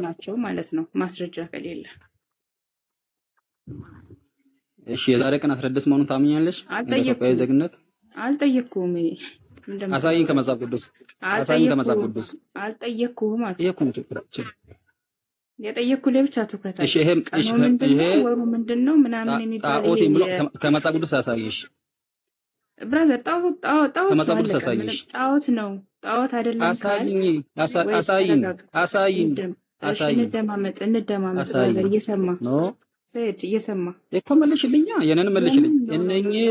ናቸው ማለት ነው ማስረጃ ከሌለ። እሺ የዛሬ ቀን አስረድስ መሆኑን ታምኛለሽ? ኢትዮጵያዊ ዜግነት አልጠየቅኩም። አሳይኝ ከመጽሐፍ ቅዱስ አሳይኝ ከመጽሐፍ ቅዱስ አልጠየቅኩም ማለት ይሄ እኮ ነው ችግራችን። የጠየቅኩ ላይ ብቻ ትኩረት አለ። እሺ ይሄ ወሩ ምንድነው ምናምን የሚባል ጣዖት ብሎ ከመጽሐፍ ቅዱስ አሳይሽ ብራዘር። ጣዖት ከመጽሐፍ ቅዱስ አሳይሽ። ጣዖት ነው ጣዖት አይደለም። አሳይኝ። እንደማመጥ ብራዘር እየሰማ ሰይድ እየሰማ እኮ መልሽልኛ። የነን መልሽልኝ። እነኚህ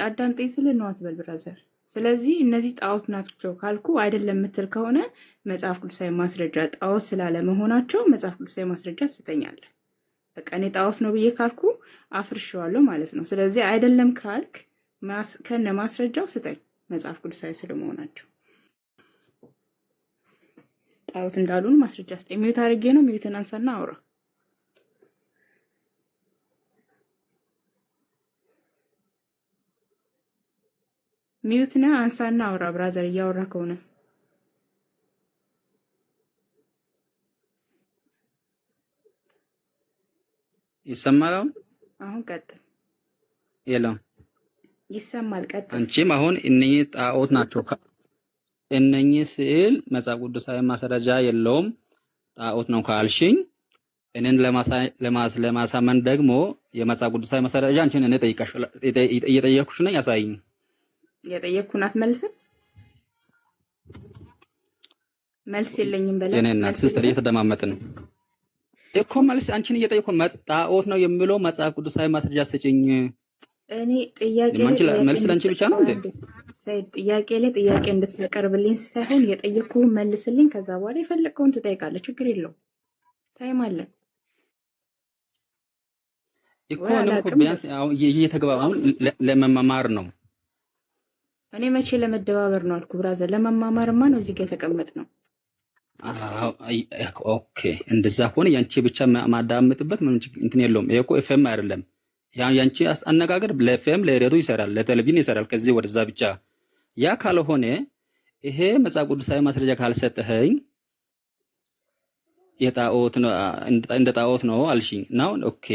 አዳምጠኝ ስል ነው አትበል ብራዘር። ስለዚህ እነዚህ ጣዖት ናቸው ካልኩ አይደለም የምትል ከሆነ መጽሐፍ ቅዱሳዊ ማስረጃ ጣዖት ስላለ መሆናቸው መጽሐፍ ቅዱሳዊ ማስረጃ ትሰጠኛለህ። በቃ እኔ ጣዖት ነው ብዬ ካልኩ አፍርሼዋለሁ ማለት ነው። ስለዚህ አይደለም ካልክ ከነ ማስረጃው ስጠኝ መጽሐፍ ቅዱሳዊ ስለመሆናቸው። ጣዖት እንዳሉን ማስረጃ ስጠኝ። ሚዩት አድርጌ ነው። ሚዩትን አንሳና አውራ። ሚዩት ነህ አንሳና አውራ ብራዘር እያወራ ከሆነ ይሰማል። አሁን ቀጥል። የለም ይሰማል። ቀጥል። አንቺም አሁን እነኚህ ጣዖት ናቸው እነኚህ ስዕል መጽሐፍ ቅዱሳዊ ማስረጃ የለውም ጣዖት ነው ካልሽኝ እኔን ለማሳመን ደግሞ የመጽሐፍ ቅዱሳዊ ማስረጃ አንቺን እኔ እየጠየኩሽ ነኝ። አሳይኝ። የጠየኩን አትመልስም። መልስ የለኝም በለ። የኔ እናት ሲስተር እየተደማመጥን እኮ መልስ አንቺን እየጠየኩ ጣዖት ነው የሚለው መጽሐፍ ቅዱሳዊ ማስረጃ ስጭኝ። እኔ ጥያቄ መልስ ለአንቺ ብቻ ነው እንዴ? ሰይድ ጥያቄ ጥያቄ እንድትቀርብልኝ ሳይሆን የጠየኩህን መልስልኝ። ከዛ በኋላ የፈለግከውን ትጠይቃለህ። ችግር የለውም። ታይም አለን እኮ ነው። ቢያንስ አሁን እየተግባባን ለመማማር ነው። እኔ መቼ ለመደባበር ነው አልኩ ብራዘር። ለመማማርማ ነው እዚህ ጋር የተቀመጥነው። ኦኬ እንደዛ ከሆነ ያንቺ ብቻ ማዳመጥበት ምን እንትን የለውም። ይሄ እኮ ኤፍኤም አይደለም። ያንቺ አነጋገር ለኤፍኤም ለሬዲዮ ይሰራል፣ ለቴሌቪዥን ይሰራል። ከዚህ ወደዛ ብቻ ያ ካልሆነ ይሄ መጽሐፍ ቅዱሳዊ ማስረጃ ካልሰጠኸኝ የጣዖት ነው እንደ ጣዖት ነው አልሽኝ ነው። ኦኬ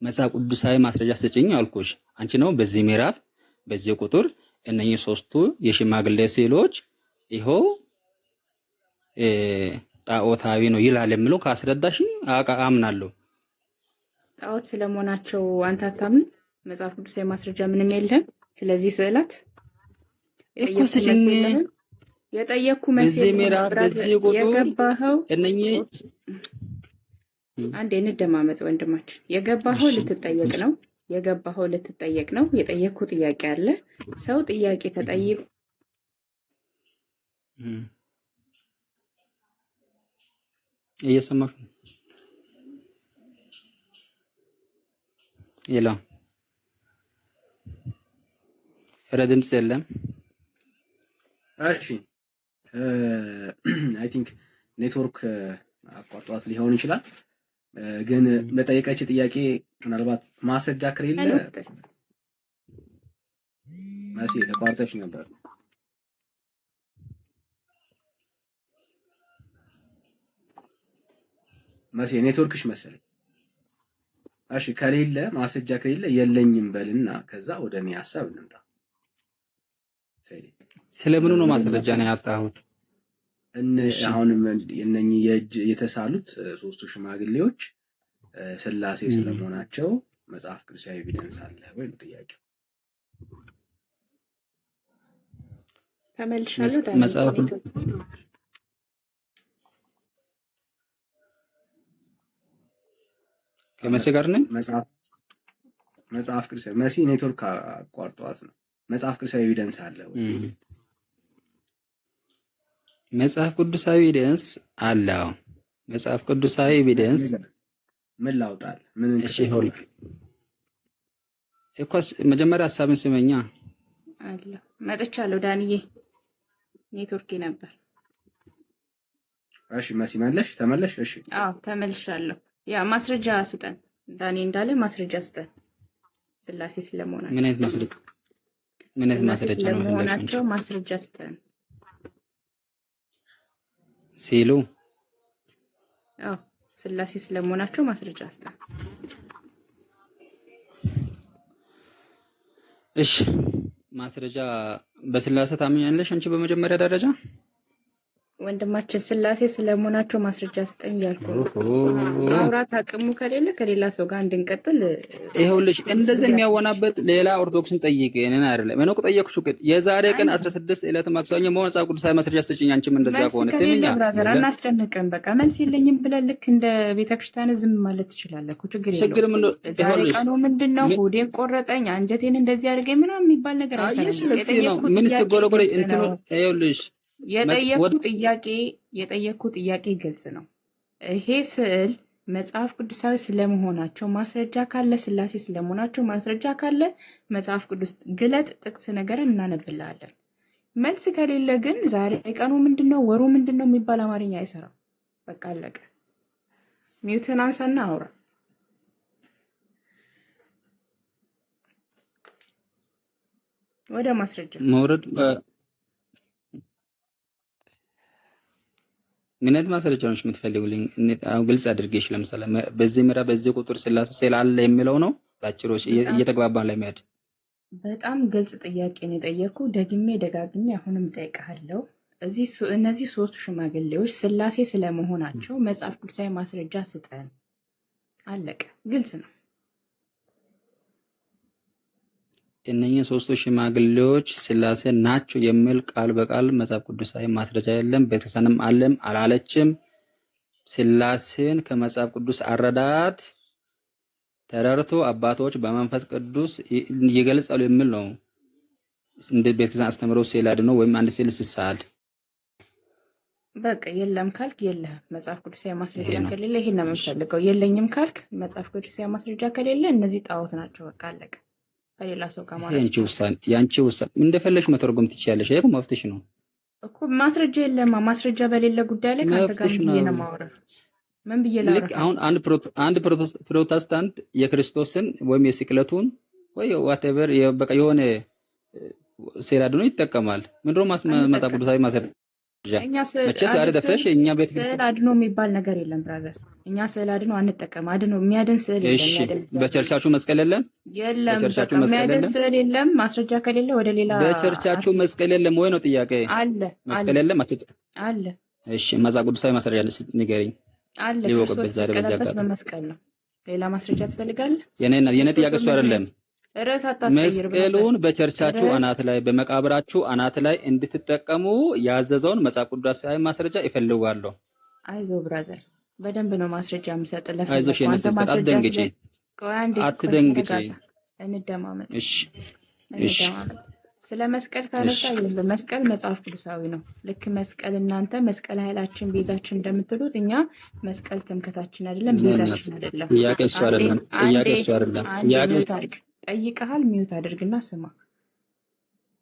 መጽሐፍ ቅዱሳዊ ማስረጃ ስጭኝ አልኩሽ። አንቺ ነው በዚህ ምዕራፍ በዚህ ቁጥር እነኚህ 3ቱ የሽማግሌ ስዕሎች ይኸው ጣዖታዊ ነው ይላል የሚለው ካስረዳሽኝ አምናለሁ። ጣዖት ስለመሆናቸው አንተ አታምን? መጽሐፍ ቅዱሳዊ ማስረጃ ምንም የለም። ስለዚህ ስዕላት እኮ ስጭኝ። የጠየኩ በዚህ ምዕራፍ በዚህ ቁጥር የገባኸው እነኚህ አንዴ እንደማመጥ ወንድማችን የገባኸው ልትጠየቅ ነው። ልትጠየቅ ነው። የጠየኩ ጥያቄ አለ። ሰው ጥያቄ ተጠይቅ እየሰማሽ ነው? የለም ድምፅ የለም። እሺ አይ ቲንክ ኔትወርክ አቋርጧት ሊሆን ይችላል። ግን በጠየቀች ጥያቄ ምናልባት ማስረጃ ከሌለ ማሲ ተቋርጠሽ ነበር። ማሲ ኔትወርክሽ መሰለኝ። እሺ ከሌለ ማስረጃ ከሌለ የለኝም በልና ከዛ ወደ እኔ ሐሳብ እንምጣ። ስለምኑ ነው ማስረጃ ነው ያጣሁት? አሁንም እነኚህ የእጅ የተሳሉት 3ቱ ሽማግሌዎች ስላሴ ስለመሆናቸው መጽሐፍ ቅዱሳዊ ኤቪደንስ አለ ወይ ነው ጥያቄው። ተመልሻለሁ። መጽሐፍ ከመሲ ጋር ነኝ። መጽሐፍ ቅዱሳዊ መሲ ኔትወርክ አቋርጧት ነው። መጽሐፍ ቅዱሳዊ ኤቪደንስ አለ ወይ? መጽሐፍ ቅዱሳዊ ኤቪደንስ አለው። መጽሐፍ ቅዱሳዊ ኤቪደንስ ምን ላውጣል? ምን እሺ ሆል እኮስ መጀመሪያ ሐሳብን ስመኛ አለ መጥቻለሁ። ዳንዬ ኔትወርክ ነበር። እሺ መሲ ተመለሽ? እሺ አዎ ተመልሻለሁ። ያ ማስረጃ ስጠን ዳኒ እንዳለ ማስረጃ ስጠን ስላሴ ስለመሆናቸው። ምን አይነት ማስረጃ? ምን አይነት ስላሴ ማስረጃ ነው የፈለግሽው አንቺ? ስለመሆናቸው ማስረጃ ስጠን። ሲሉ አዎ ስላሴ ስለመሆናቸው ማስረጃ ስጠን። እሺ ማስረጃ በስላሴ ታምኛለሽ አንቺ በመጀመሪያ ደረጃ? ወንድማችን ስላሴ ስለመሆናቸው ማስረጃ ስጠኝ እያልኩ ነው። ማውራት አቅሙ ከሌለ ከሌላ ሰው ጋር እንድንቀጥል ይኸውልሽ እንደዚህ የሚያወናበት ሌላ ኦርቶዶክስን ጠይቅ። እኔን አይደለም እኔ እኮ ጠየቅኩሽ። የዛሬ ቀን 16 ዕለት ማክሰኞ መሆን መጽሐፍ ቅዱሳዊ ማስረጃ ስጭኝ። አንቺም እንደዛ ከሆነ ስሚኛ ብራዘር አናስጨንቅም። በቃ መልስ የለኝም ብለህ ልክ እንደ ቤተክርስቲያን ዝም ማለት ትችላለህ እኮ ችግር የለውም። ዛሬ ቀኑ ምንድነው? ሆዴን ቆረጠኝ፣ አንጀቴን እንደዚህ አድርገኝ ምናምን የሚባል ነገር አይሰራም። ምን ሲጎለጎለ እንትኑ ይኸውልሽ የጠየኩት ጥያቄ ግልጽ ነው። ይሄ ስዕል መጽሐፍ ቅዱሳዊ ስለመሆናቸው ማስረጃ ካለ፣ ስላሴ ስለመሆናቸው ማስረጃ ካለ መጽሐፍ ቅዱስ ግለጥ፣ ጥቅስ ነገርን እናነብልሃለን። መልስ ከሌለ ግን ዛሬ ቀኑ ምንድነው፣ ወሩ ምንድነው የሚባል አማርኛ አይሰራም። በቃ አለቀ። ሚውትን አንሳና አውራ። ወደ ማስረጃ መውረድ ምን አይነት ማስረጃዎች የምትፈልጉልኝ? ግልጽ አድርጌሽ ለምሳሌ በዚህ ምዕራፍ በዚህ ቁጥር ስላሴ ስላለ የሚለው ነው ባጭሩ እየተግባባን ላይ የሚያድ በጣም ግልጽ ጥያቄ ነው የጠየኩ። ደግሜ ደጋግሜ አሁንም እጠይቅሃለሁ። እነዚህ ሶስቱ ሽማግሌዎች ስላሴ ስለመሆናቸው መጽሐፍ ቅዱሳዊ ማስረጃ ስጠን። አለቀ። ግልጽ ነው። እነኚህ ሶስቱ ሽማግሌዎች ስላሴ ናቸው የሚል ቃል በቃል መጽሐፍ ቅዱሳዊ ማስረጃ የለም። ቤተክርስቲያንም አለም አላለችም። ስላሴን ከመጽሐፍ ቅዱስ አረዳት ተረድቶ አባቶች በመንፈስ ቅዱስ ይገልጻሉ የሚል ነው። እንደ ቤተክርስቲያን አስተምሮ ስዕል አድኖ ወይም አንድ ስዕል ሲሳል በቃ የለም ካልክ የለህም። መጽሐፍ ቅዱሳዊ ማስረጃ ከሌለ ይሄን ነው የምፈልገው። የለኝም ካልክ መጽሐፍ ቅዱሳዊ ማስረጃ ከሌለ እነዚህ ጣዖት ናቸው። በቃ አለቀ። ከሌላ ሰው ጋር ማለት ነው። ያንቺ ውሳኔ እንደፈለግሽ መተርጎም ትችያለሽ። ይሄ መፍትሽ ነው እኮ። ማስረጃ የለም። ማስረጃ በሌለ ጉዳይ ላይ ካንተ ጋር ምን ነው ማውራት? ምን ብዬ ላውራ? ልክ አሁን አንድ ፕሮቴስታንት የክርስቶስን ወይም የስቅለቱን ወይ ዋትኤቨር በቃ የሆነ ስዕል አድኖ ይጠቀማል። ምንድነው መጽሐፍ ቅዱሳዊ ማስረጃ? መቼስ ዛሬ ደፍረሽ እኛ ቤት ስዕል አድኖ የሚባል ነገር የለም ብራዘር። እኛ ስዕል አድኖ አንጠቀም። አድኖ የሚያድን ስዕል የለም። እሺ በቸርቻችሁ መስቀል የለም? የለም። በቃ የሚያድን ስዕል የለም። ማስረጃ ከሌለ ወደ ሌላ በቸርቻችሁ መስቀል የለም ወይ ነው ጥያቄ? አለ። መስቀል የለም አለ። እሺ መጽሐፍ ቅዱሳዊ ማስረጃ ንገሪኝ። አለ። ክርስቶስ የተሰቀለበት በመስቀል ነው። ሌላ ማስረጃ ትፈልጋለህ? የኔ ጥያቄ እሱ አይደለም። ርዕስ አታስቀይር። መስቀሉን በቸርቻችሁ አናት ላይ በመቃብራችሁ አናት ላይ እንድትጠቀሙ ያዘዘውን መጽሐፍ ቅዱሳዊ ማስረጃ ይፈልጋለሁ። አይዞ ብራዘር፣ በደንብ ነው ማስረጃ የምሰጥልህ። አይዞሽ የነስል አትደንግጪ፣ አትደንግጪ። እንደማመጥ እሺ፣ ስለ መስቀል ካነሳ መስቀል መጽሐፍ ቅዱሳዊ ነው። ልክ መስቀል እናንተ መስቀል ኃይላችን ቤዛችን እንደምትሉት እኛ መስቀል ትምክህታችን አይደለም፣ ቤዛችን አይደለም። ጥያቄ እሱ አይደለም። ጥያቄ እሱ አይደለም። ጥያቄ ጠይቀሃል። ሚውት አድርግና ስማ።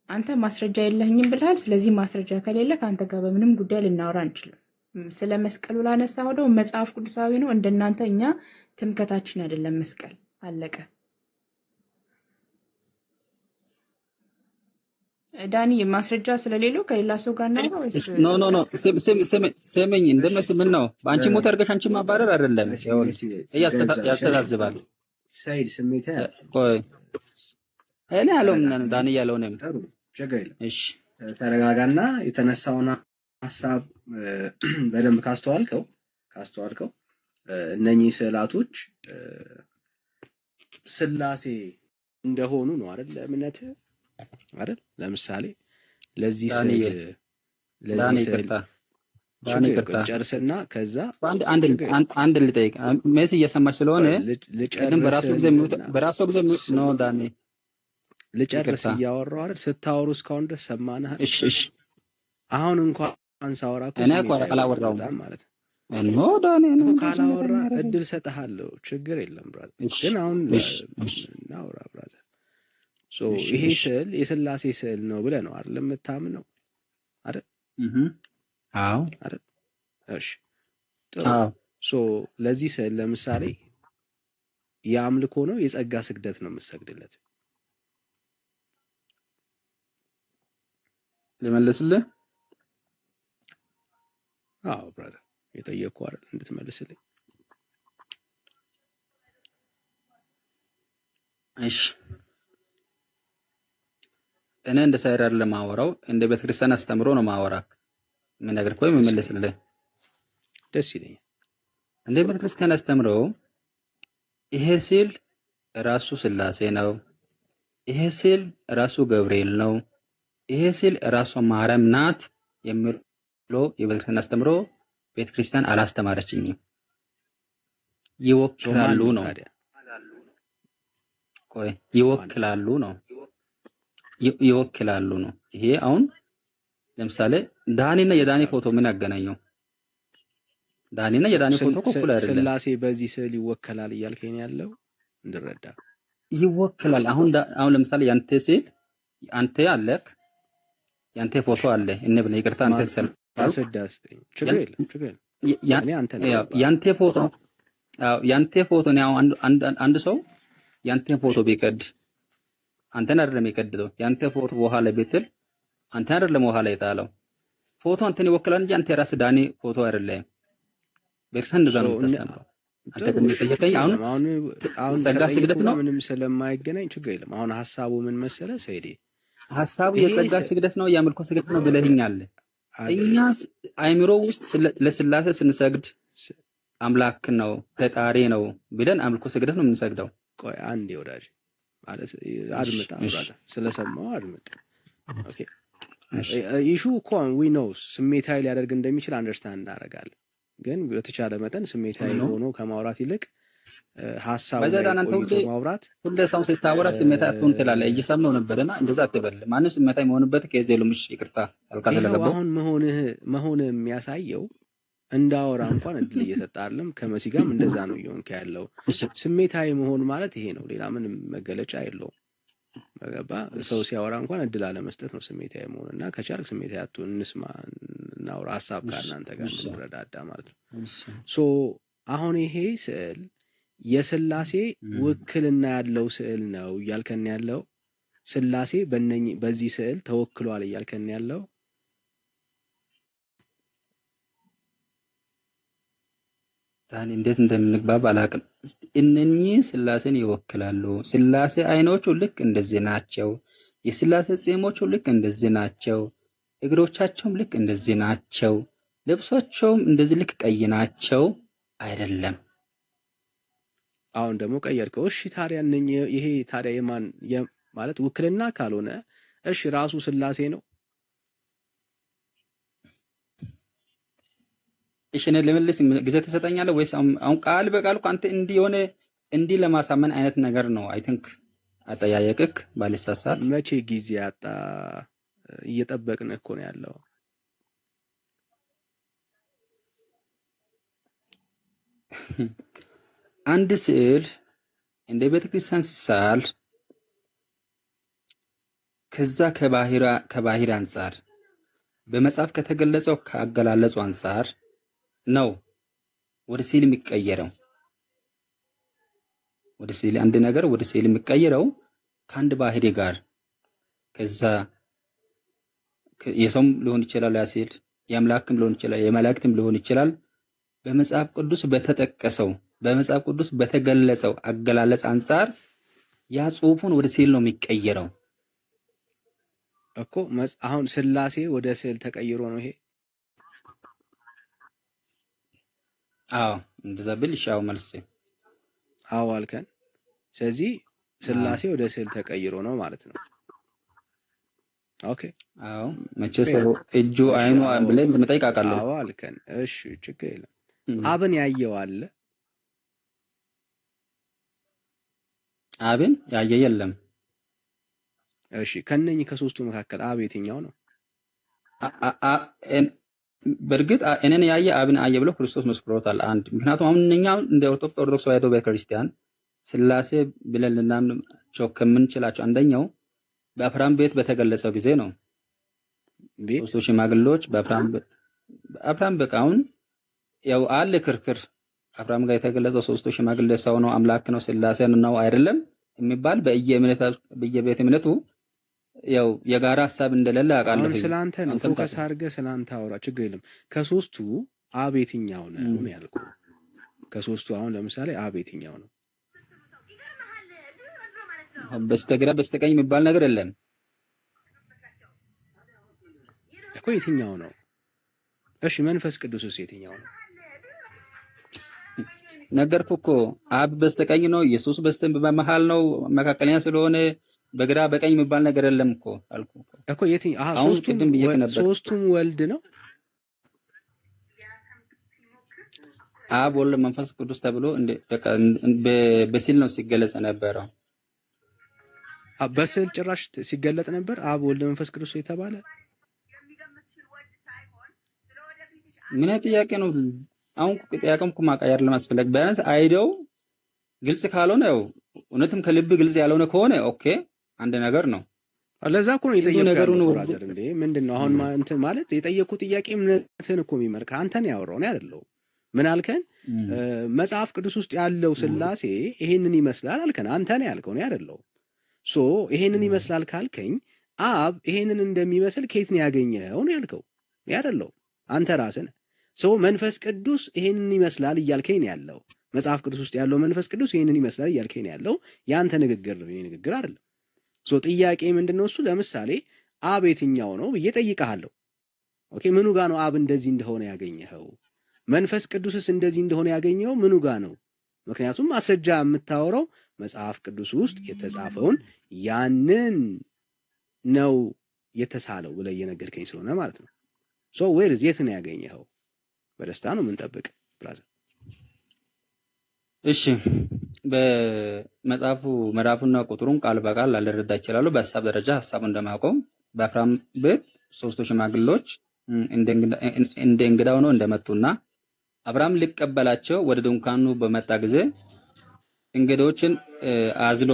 አንተ ማስረጃ የለህኝም ብለሃል። ስለዚህ ማስረጃ ከሌለ ከአንተ ጋር በምንም ጉዳይ ልናወራ አንችልም። ስለ መስቀሉ ላነሳኸው ደግሞ መጽሐፍ ቅዱሳዊ ነው። እንደናንተ እኛ ትምክህታችን አይደለም መስቀል። አለቀ። ዳኒ ማስረጃ ስለሌለው ከሌላ ሰው ጋር ነው ወይስ? ኖ ስሚኝ፣ እንደምስ ምን ነው በአንቺ ሞት አድርገሽ አንቺ ማባረር አይደለም። ያስተዛዝባል። ሳይድ ስሜት ቆይ እኔ ያለውም ዳኒ ያለው ነው። ችግር የለም። እሺ ተረጋጋና የተነሳውን ሐሳብ በደንብ ካስተዋልከው እነኚህ ስዕላቶች ስላሴ እንደሆኑ ነው አይደል? እምነት አይደል? ለምሳሌ ለዚህ ስዕል ጨርስና ከዛ አንድ ልጠይቅ። ሜሲ እየሰማች ስለሆነ ቅድም በራሱ ጊዜ ነው ዳኒ ልጨርስ እያወራሁ አይደል? ስታወሩ እስካሁን ድረስ ሰማንህ። እሺ አሁን እንኳን ሳወራ እኔ እኮ አላወራሁም ማለት ነው። ኖ ዳኒ ነው ካላወራ እድል ሰጥሃለሁ። ችግር የለም ብራዘር። ግን አሁን እናውራ ብራዘር። ይሄ ስዕል የስላሴ ስዕል ነው ብለህ ነው አይደል የምታምነው? አይደል? አዎ አይደል? እሺ ጥሩ። ለዚህ ስዕል ለምሳሌ የአምልኮ ነው የጸጋ ስግደት ነው የምትሰግድለት? ልመልስልህ? አዎ ብራዘር የጠየቅኩህ አይደል እንድትመልስልኝ። እሺ እኔ እንደ ሳይር አይደለም ማወራው፣ እንደ ቤተክርስቲያን አስተምሮ ነው ማወራክ። ምን ነገር ቆይ የምመልስልህ ደስ ይለኛል። እንደ ቤተክርስቲያን አስተምሮ ይሄ ሲል ራሱ ስላሴ ነው፣ ይሄ ሲል ራሱ ገብርኤል ነው፣ ይሄ ሲል ራሱ ማርያም ናት የሚለው የቤተክርስቲያን አስተምሮ ቤተክርስቲያን አላስተማረችኝም። ይወክላሉ ነው። ቆይ ይወክላሉ ነው። ይወክላሉ ነው። ይሄ አሁን ለምሳሌ ዳኒና የዳኒ ፎቶ ምን ያገናኘው? ዳኒና የዳኒ ፎቶ እኩል አይደለም። ስላሴ በዚህ ስዕል ይወከላል እያልከኝ ያለው እንድረዳ። ይወክላል። አሁን ለምሳሌ ያንተ ስዕል አንተ አለክ፣ ያንተ ፎቶ አለ እንብለ ይቅርታ፣ አንተ ስዕል አስወዳስተኝ ችግር የለም ችግር የለም። እኔ አንተ ነው ያንተ ፎቶ ያንተ ፎቶ ነው። አንድ ሰው ያንተ ፎቶ ቢቀድ አንተን አይደለም የቀደደው። ያንተ ፎቶ በኋላ ቤትል አንተ አይደለም በኋላ የጣለው ፎቶ አንተን ይወክላል እንጂ አንተ ራስ ዳኒ ፎቶ አይደለም። ቤተክርስቲያን እንደዛ ነው የምታስተምረው። አንተ ግን የጠየቀኝ አሁን ጸጋ ስግደት ነው ምንም ስለማይገናኝ ችግር የለም። አሁን ሐሳቡ ምን መሰለ ሰይዴ፣ ሐሳቡ የጸጋ ስግደት ነው የአምልኮ ስግደት ነው ብለህኛል። እኛስ አይምሮ ውስጥ ለስላሴ ስንሰግድ አምላክ ነው ፈጣሪ ነው ብለን አምልኮ ስግደት ነው የምንሰግደው። ቆይ አንዴ ወዳጅ ማለት አድምጣ ብራዳ፣ ስለሰማው አድምጥ። ኦኬ ኢሹ እኮ ዊ ኖው ስሜታዊ ሊያደርግ እንደሚችል አንደርስታንድ እናደርጋለን። ግን በተቻለ መጠን ስሜታዊ ሆኖ ከማውራት ይልቅ ሐሳቡ ላይ ማውራት። ሁሌ ሰው ሲታወራ ስሜታዊ አትሁን ትላለህ። እየሰማው ነበርና እንደዛ አትበል። ማንም ስሜታዊ መሆንበት ከዚህ የለምሽ ይቅርታ አልካ ስለገባው አሁን መሆን የሚያሳየው እንዳወራ እንኳን እድል እየሰጠ አይደለም። ከመሲ ጋርም እንደዛ ነው እየሆንክ ያለው። ስሜታዊ መሆን ማለት ይሄ ነው፣ ሌላ ምንም መገለጫ የለውም። በገባ ሰው ሲያወራ እንኳን እድል አለመስጠት ነው ስሜታዊ መሆን። እና ከቻልክ ስሜታዊ አትሁን፣ እንስማ፣ እናውራ፣ ሐሳብ ከእናንተ ጋር እንረዳዳ ማለት ነው። ሶ አሁን ይሄ ስዕል የስላሴ ውክልና ያለው ስዕል ነው እያልከን ያለው፣ ስላሴ በዚህ ስዕል ተወክሏል እያልከን ያለው። ታን እንዴት እንደምንግባባ አላውቅም። እነኚህ ስላሴን ይወክላሉ። ስላሴ አይኖቹ ልክ እንደዚህ ናቸው። የስላሴ ጺሞቹ ልክ እንደዚህ ናቸው። እግሮቻቸውም ልክ እንደዚህ ናቸው። ልብሶቻቸውም እንደዚህ ልክ ቀይ ናቸው አይደለም። አሁን ደግሞ ቀየርከው። እሺ ታዲያ ይሄ ታዲያ የማን ማለት ውክልና ካልሆነ እሺ ራሱ ስላሴ ነው። እሺ እኔ ልመልስ ጊዜ ተሰጠኛለህ ወይስ አሁን ቃል በቃል እኮ አንተ እንዲህ ለማሳመን አይነት ነገር ነው? አይ ቲንክ አጠያየቅክ ባልሳሳት መቼ ጊዜ አጣ? እየጠበቅን እኮ ነው ያለው። አንድ ስዕል እንደ ቤተክርስቲያን ሲሳል ከዛ ከባህሪ አንጻር በመጽሐፍ ከተገለጸው ከአገላለጹ አንጻር ነው ወደ ስዕል የሚቀየረው። ወደ ስዕል አንድ ነገር ወደ ስዕል የሚቀየረው ከአንድ ባህሪ ጋር ከዛ የሰውም ሊሆን ይችላል፣ ያ ስዕል የአምላክም ሊሆን ይችላል፣ የመላእክትም ሊሆን ይችላል። በመጽሐፍ ቅዱስ በተጠቀሰው በመጽሐፍ ቅዱስ በተገለጸው አገላለጽ አንጻር ያ ጽሑፉን ወደ ስዕል ነው የሚቀየረው እኮ። አሁን ስላሴ ወደ ስዕል ተቀይሮ ነው ይሄ? አዎ እንደዛ ብል ይሻው መልስ አዎ አልከን። ስለዚህ ስላሴ ወደ ስዕል ተቀይሮ ነው ማለት ነው። ኦኬ አዎ መቼስ እጁ አይኑ ብለን እንደምጠይቅ አውቃለሁ። አዎ አልከን። እሺ ችግር የለም። አብን ያየው አለ? አብን ያየ የለም። እሺ ከነኚህ ከሶስቱ መካከል አብ የትኛው ነው? በእርግጥ እኔን ያየ አብን አየ ብሎ ክርስቶስ መስክሮታል። አንድ ምክንያቱም አሁን እኛ እንደ ኦርቶዶክስ ተዋሕዶ ቤተክርስቲያን ስላሴ ብለን ልናምናቸው ከምንችላቸው አንደኛው በአብርሃም ቤት በተገለጸው ጊዜ ነው። ሶስቱ ሽማግሌዎች በአብርሃም በቃ አሁን ያው አለ ክርክር አብርሃም ጋር የተገለጸው ሶስቱ ሽማግሌ ሰው ነው አምላክ ነው ስላሴ ነው አይደለም የሚባል በየቤተ እምነቱ ያው የጋራ ሀሳብ እንደሌለ አውቃለሁ። አሁን ስላንተ ነው ፎከስ አድርገህ ስላንተ አውራ፣ ችግር የለም። ከሶስቱ አብ የትኛው ነው ያልኩህ? ከሶስቱ አሁን ለምሳሌ አብ የትኛው ነው? በስተግራ በስተቀኝ የሚባል ነገር የለም እኮ። የትኛው ነው? እሺ መንፈስ ቅዱስስ የትኛው ነው? ነገርኩህ እኮ አብ በስተቀኝ ነው፣ ኢየሱስ በመሃል ነው፣ መካከለኛ ስለሆነ በግራ በቀኝ የሚባል ነገር የለም እኮ አልኩህ እኮ። የትኛው? ሶስቱም ወልድ ነው። አብ ወልድ መንፈስ ቅዱስ ተብሎ በስዕል ነው ሲገለጽ ነበረው። በስዕል ጭራሽ ሲገለጥ ነበር አብ ወልድ መንፈስ ቅዱስ የተባለ። ምን ጥያቄ ነው? አሁን ጥያቄም እኮ ማቃየር ለማስፈለግ ቢያንስ አይደው ግልጽ ካልሆነ ያው እውነትም ከልብ ግልጽ ያልሆነ ከሆነ ኦኬ አንድ ነገር ነው። ለዛ እኮ ነው የጠየቁት ብራዘር። እንዴ ምንድነው አሁን እንትን ማለት የጠየቁት ጥያቄ እምነትህን እኮ የሚመልክ አንተን ያወራው ነው አይደለም? ምን አልከን? መጽሐፍ ቅዱስ ውስጥ ያለው ስላሴ ይሄንን ይመስላል አልከን። አንተን ያልከው ነው አይደለም? ሶ ይሄንን ይመስላል ካልከኝ አብ ይሄንን እንደሚመስል ከየት ነው ያገኘኸው ነው ያልከው አይደለም? አንተ ራስህ ነህ። ሶ መንፈስ ቅዱስ ይሄንን ይመስላል እያልከኝ ነው ያለው። መጽሐፍ ቅዱስ ውስጥ ያለው መንፈስ ቅዱስ ይሄንን ይመስላል እያልከኝ ነው ያለው። ያንተ ንግግር ነው፣ የኔ ንግግር አይደለም። ሶ ጥያቄ ምንድነው? እሱ ለምሳሌ አብ የትኛው ነው ብዬ ጠይቀሃለሁ። ኦኬ ምኑ ጋር ነው አብ እንደዚህ እንደሆነ ያገኘኸው? መንፈስ ቅዱስስ እንደዚህ እንደሆነ ያገኘኸው ምኑ ጋር ነው? ምክንያቱም ማስረጃ የምታወራው መጽሐፍ ቅዱስ ውስጥ የተጻፈውን ያንን ነው የተሳለው ብለህ እየነገርከኝ ስለሆነ ማለት ነው። ሶ ዌርዝ የት ነው ያገኘኸው? በደስታ ነው የምንጠብቅ ብራዘር። እሺ በመጽሐፉ ምዕራፉና ቁጥሩን ቃል በቃል ላልረዳ ይችላሉ። በሀሳብ ደረጃ ሀሳቡ እንደማቆም በአብርሃም ቤት ሶስቱ ሽማግሌዎች እንደ እንግዳ ሆነው እንደመጡና አብርሃም ሊቀበላቸው ወደ ድንኳኑ በመጣ ጊዜ እንግዶችን አዝሎ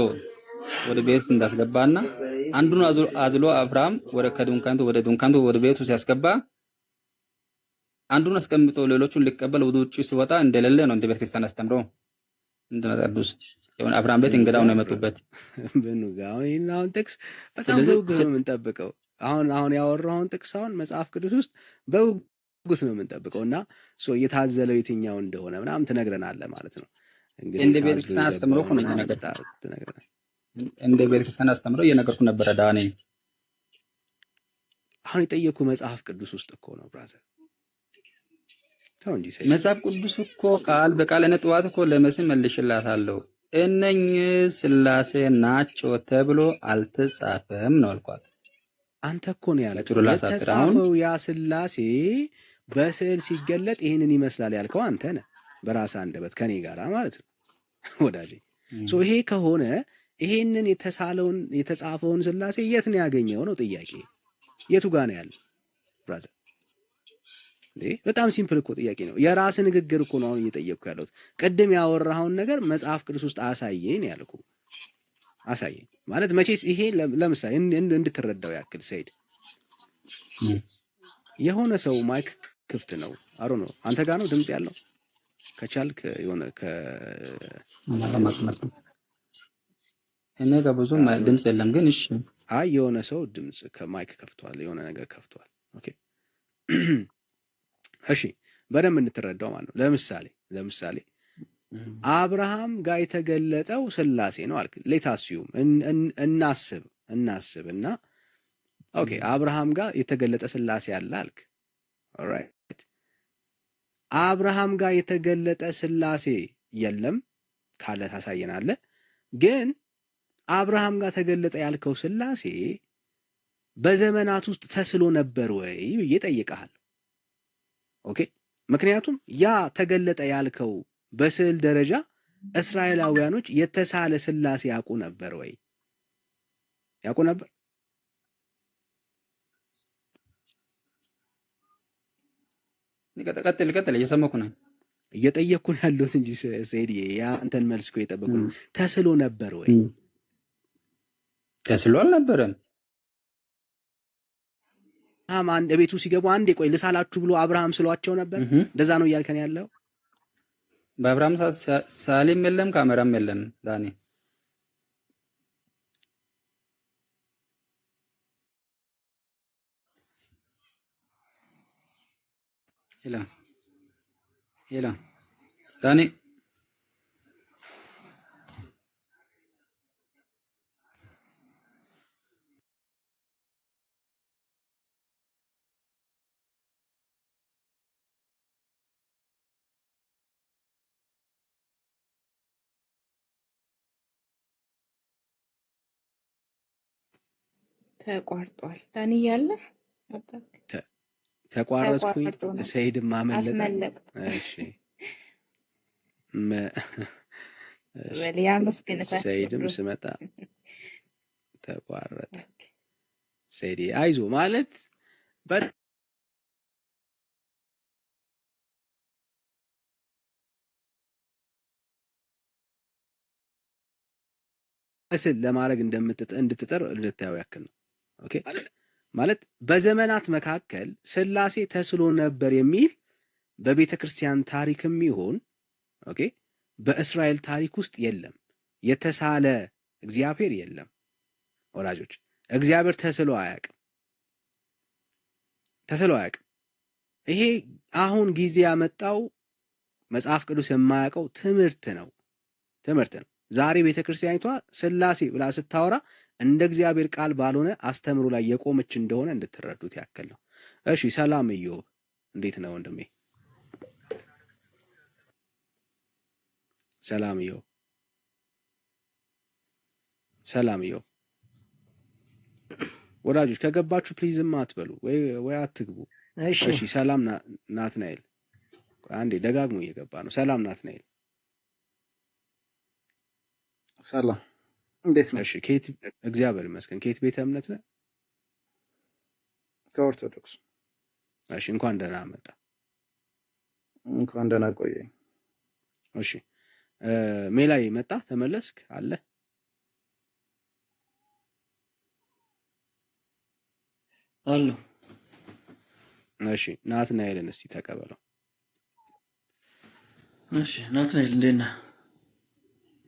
ወደ ቤት እንዳስገባና አንዱን አዝሎ አብርሃም ወደ ድንኳኑ ወደ ቤቱ ሲያስገባ አንዱን አስቀምጦ ሌሎቹን ሊቀበል ወደ ውጪ ሲወጣ እንደሌለ ነው እንደ ቤተክርስቲያን አስተምሮ እንደመጣዱስ የሆነ አብርሃም ቤት እንግዳው ነው የመጡበት። በኑጋው ይናውን ጥቅስ በጣም በውጉት ነው የምንጠብቀው። አሁን ያወራውን ጥቅስ አሁን መጽሐፍ ቅዱስ ውስጥ በውጉት ነው የምንጠብቀውና ሶ የታዘለው የትኛው እንደሆነ ምናምን ትነግረናለህ ማለት ነው። እንግዲህ እንደ ቤተክርስቲያን አስተምሮ እኮ ነው ትነግረናለህ። እንደ ቤተክርስቲያን አስተምሮ እየነገርኩ ነበረ ዳኔ። አሁን የጠየኩ መጽሐፍ ቅዱስ ውስጥ እኮ ነው ብራዘር። መጽሐፍ ቅዱስ እኮ ቃል በቃል እኔ ጠዋት እኮ ለመስም መልሽላታለሁ እነኚህ ስላሴ ናቸው ተብሎ አልተጻፈም ነው አልኳት። አንተ እኮ ነው ያልከው የተጻፈው ያ ስላሴ በስዕል ሲገለጥ ይሄንን ይመስላል ያልከው አንተ ነህ በራስህ አንደበት ከኔ ጋር ማለት ነው ወዳጄ። ሶ ይሄ ከሆነ ይሄንን የተጻፈውን ስላሴ የት ነው ያገኘው ነው ጥያቄ። የቱ ጋር ነው ያለው ብራዘር? በጣም ሲምፕል እኮ ጥያቄ ነው። የራስ ንግግር እኮ ነው አሁን እየጠየቅኩ ያለሁት። ቅድም ያወራኸውን ነገር መጽሐፍ ቅዱስ ውስጥ አሳየኝ ነው ያልኩህ። አሳየኝ ማለት መቼስ ይሄ ለምሳሌ እንድትረዳው ያክል ሰይድ የሆነ ሰው ማይክ ክፍት ነው አሮ ነው አንተ ጋር ነው ድምጽ ያለው ከቻልክ የሆነ እኔ ጋር ብዙ ድምጽ የለም ግን እሺ አይ የሆነ ሰው ድምጽ ከማይክ ከፍቷል የሆነ ነገር ከፍቷል። ኦኬ እሺ በደንብ እንድትረዳው ማለት ነው። ለምሳሌ አብርሃም ጋር የተገለጠው ስላሴ ነው አልክ። ሌት አስዩም እናስብና ኦኬ አብርሃም ጋር የተገለጠ ስላሴ አለ አልክ። ኦልራይት አብርሃም ጋር የተገለጠ ስላሴ የለም ካለ ታሳየናለህ። ግን አብርሃም ጋር ተገለጠ ያልከው ስላሴ በዘመናት ውስጥ ተስሎ ነበር ወይ ብዬ ጠይቀሃለሁ። ኦኬ ምክንያቱም ያ ተገለጠ ያልከው በስዕል ደረጃ እስራኤላውያኖች የተሳለ ስላሴ ያውቁ ነበር ወይ? ያውቁ ነበር? ቀጥል እየሰማኩ ነው። እየጠየቅኩ ነው ያለሁት እንጂ ሰይድዬ ያንተን መልስ እኮ እየጠበቅኩ ነው። ተስሎ ነበር ወይ? ተስሎ አልነበረም። አንድ ቤቱ ሲገቡ አንዴ ቆይ ልሳላችሁ ብሎ አብርሃም ስሏቸው ነበር። እንደዛ ነው እያልከን ያለው? በአብርሃም ሰዓት ሳሊም የለም ካሜራም የለም ዳኒ። ሄላ ሄላ ዳኒ ተቋርጧል። ዳኒ እያለ ተቋረጥኩኝ። ተቋርጦ ነበር። ሰይድም አመለጠ። አስመለጥ እሺ መ- እሺ በሊያ መስግንታቸው ሰይድም ስመጣ ተቋረጠ። ሰይድ አይዞ ማለት በስል ለማድረግ እንድትጥር ልታየው ያክል ነው። ኦኬ ማለት በዘመናት መካከል ስላሴ ተስሎ ነበር የሚል በቤተ ክርስቲያን ታሪክም ይሁን ኦኬ በእስራኤል ታሪክ ውስጥ የለም። የተሳለ እግዚአብሔር የለም። ወላጆች እግዚአብሔር ተስሎ አያውቅም። ተስሎ አያውቅም። ይሄ አሁን ጊዜ ያመጣው መጽሐፍ ቅዱስ የማያውቀው ትምህርት ነው። ትምህርት ነው። ዛሬ ቤተ ክርስቲያኒቷ ስላሴ ብላ ስታወራ እንደ እግዚአብሔር ቃል ባልሆነ አስተምሮ ላይ የቆመች እንደሆነ እንድትረዱት ያክል ነው። እሺ ሰላም ኢዮብ፣ እንዴት ነው ወንድሜ? ሰላም ኢዮብ፣ ሰላም ኢዮብ። ወዳጆች ከገባችሁ ፕሊዝ ዝም አትበሉ ወይ አትግቡ። እሺ ሰላም ናትናኤል፣ አንዴ ደጋግሞ እየገባ ነው። ሰላም ናትናኤል። ሰላም እንዴት ነው? እሺ ከየት? እግዚአብሔር ይመስገን። ከየት ቤተ እምነት ነህ? ከኦርቶዶክስ። እሺ እንኳን ደህና መጣ። እንኳን ደህና ቆየ። እሺ ሜላይ መጣ ተመለስክ አለ? አሎ። እሺ ናትናኤልን እስቲ ተቀበለው። እሺ ናትናኤል እንዴት ነህ?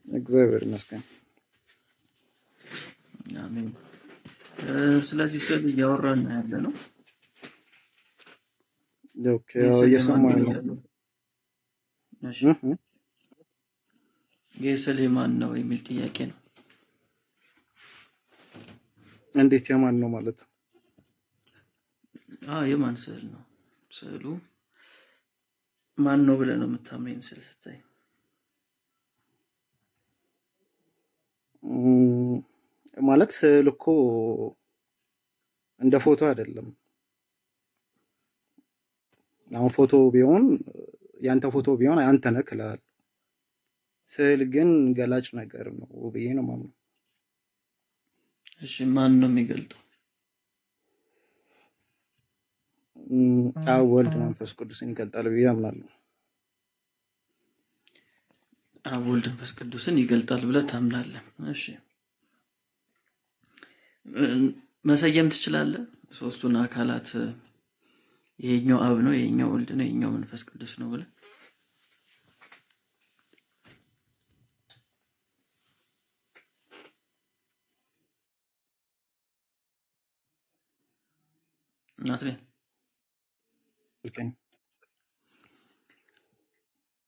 እግዚአብሔር ይመስገን። አሜን። ስለዚህ ስለ እያወራን ያለ ነው። ኦኬ እየሰማኝ ነው። እሺ ጌሰሌ ማን ነው የሚል ጥያቄ ነው። እንዴት የማን ነው ማለት? የማን ስዕል ነው? ስዕሉ ማን ነው ብለህ ነው የምታምነኝ? ስዕል ስታይ ማለት ስዕል እኮ እንደ ፎቶ አይደለም። አሁን ፎቶ ቢሆን ያንተ ፎቶ ቢሆን አንተ ነህ እላለሁ። ስዕል ግን ገላጭ ነገር ነው ብዬ ነው የማምነው። እሺ ማን ነው የሚገልጠው? አብ ወልድ መንፈስ ቅዱስን ይገልጣል ብዬ አምናለሁ። አብ ወልድ መንፈስ ቅዱስን ይገልጣል ብለህ ታምናለህ? እሺ መሰየም ትችላለህ? ሶስቱን አካላት ይሄኛው አብ ነው፣ ይሄኛው ወልድ ነው፣ ይሄኛው መንፈስ ቅዱስ ነው ብለህ ናትናኤል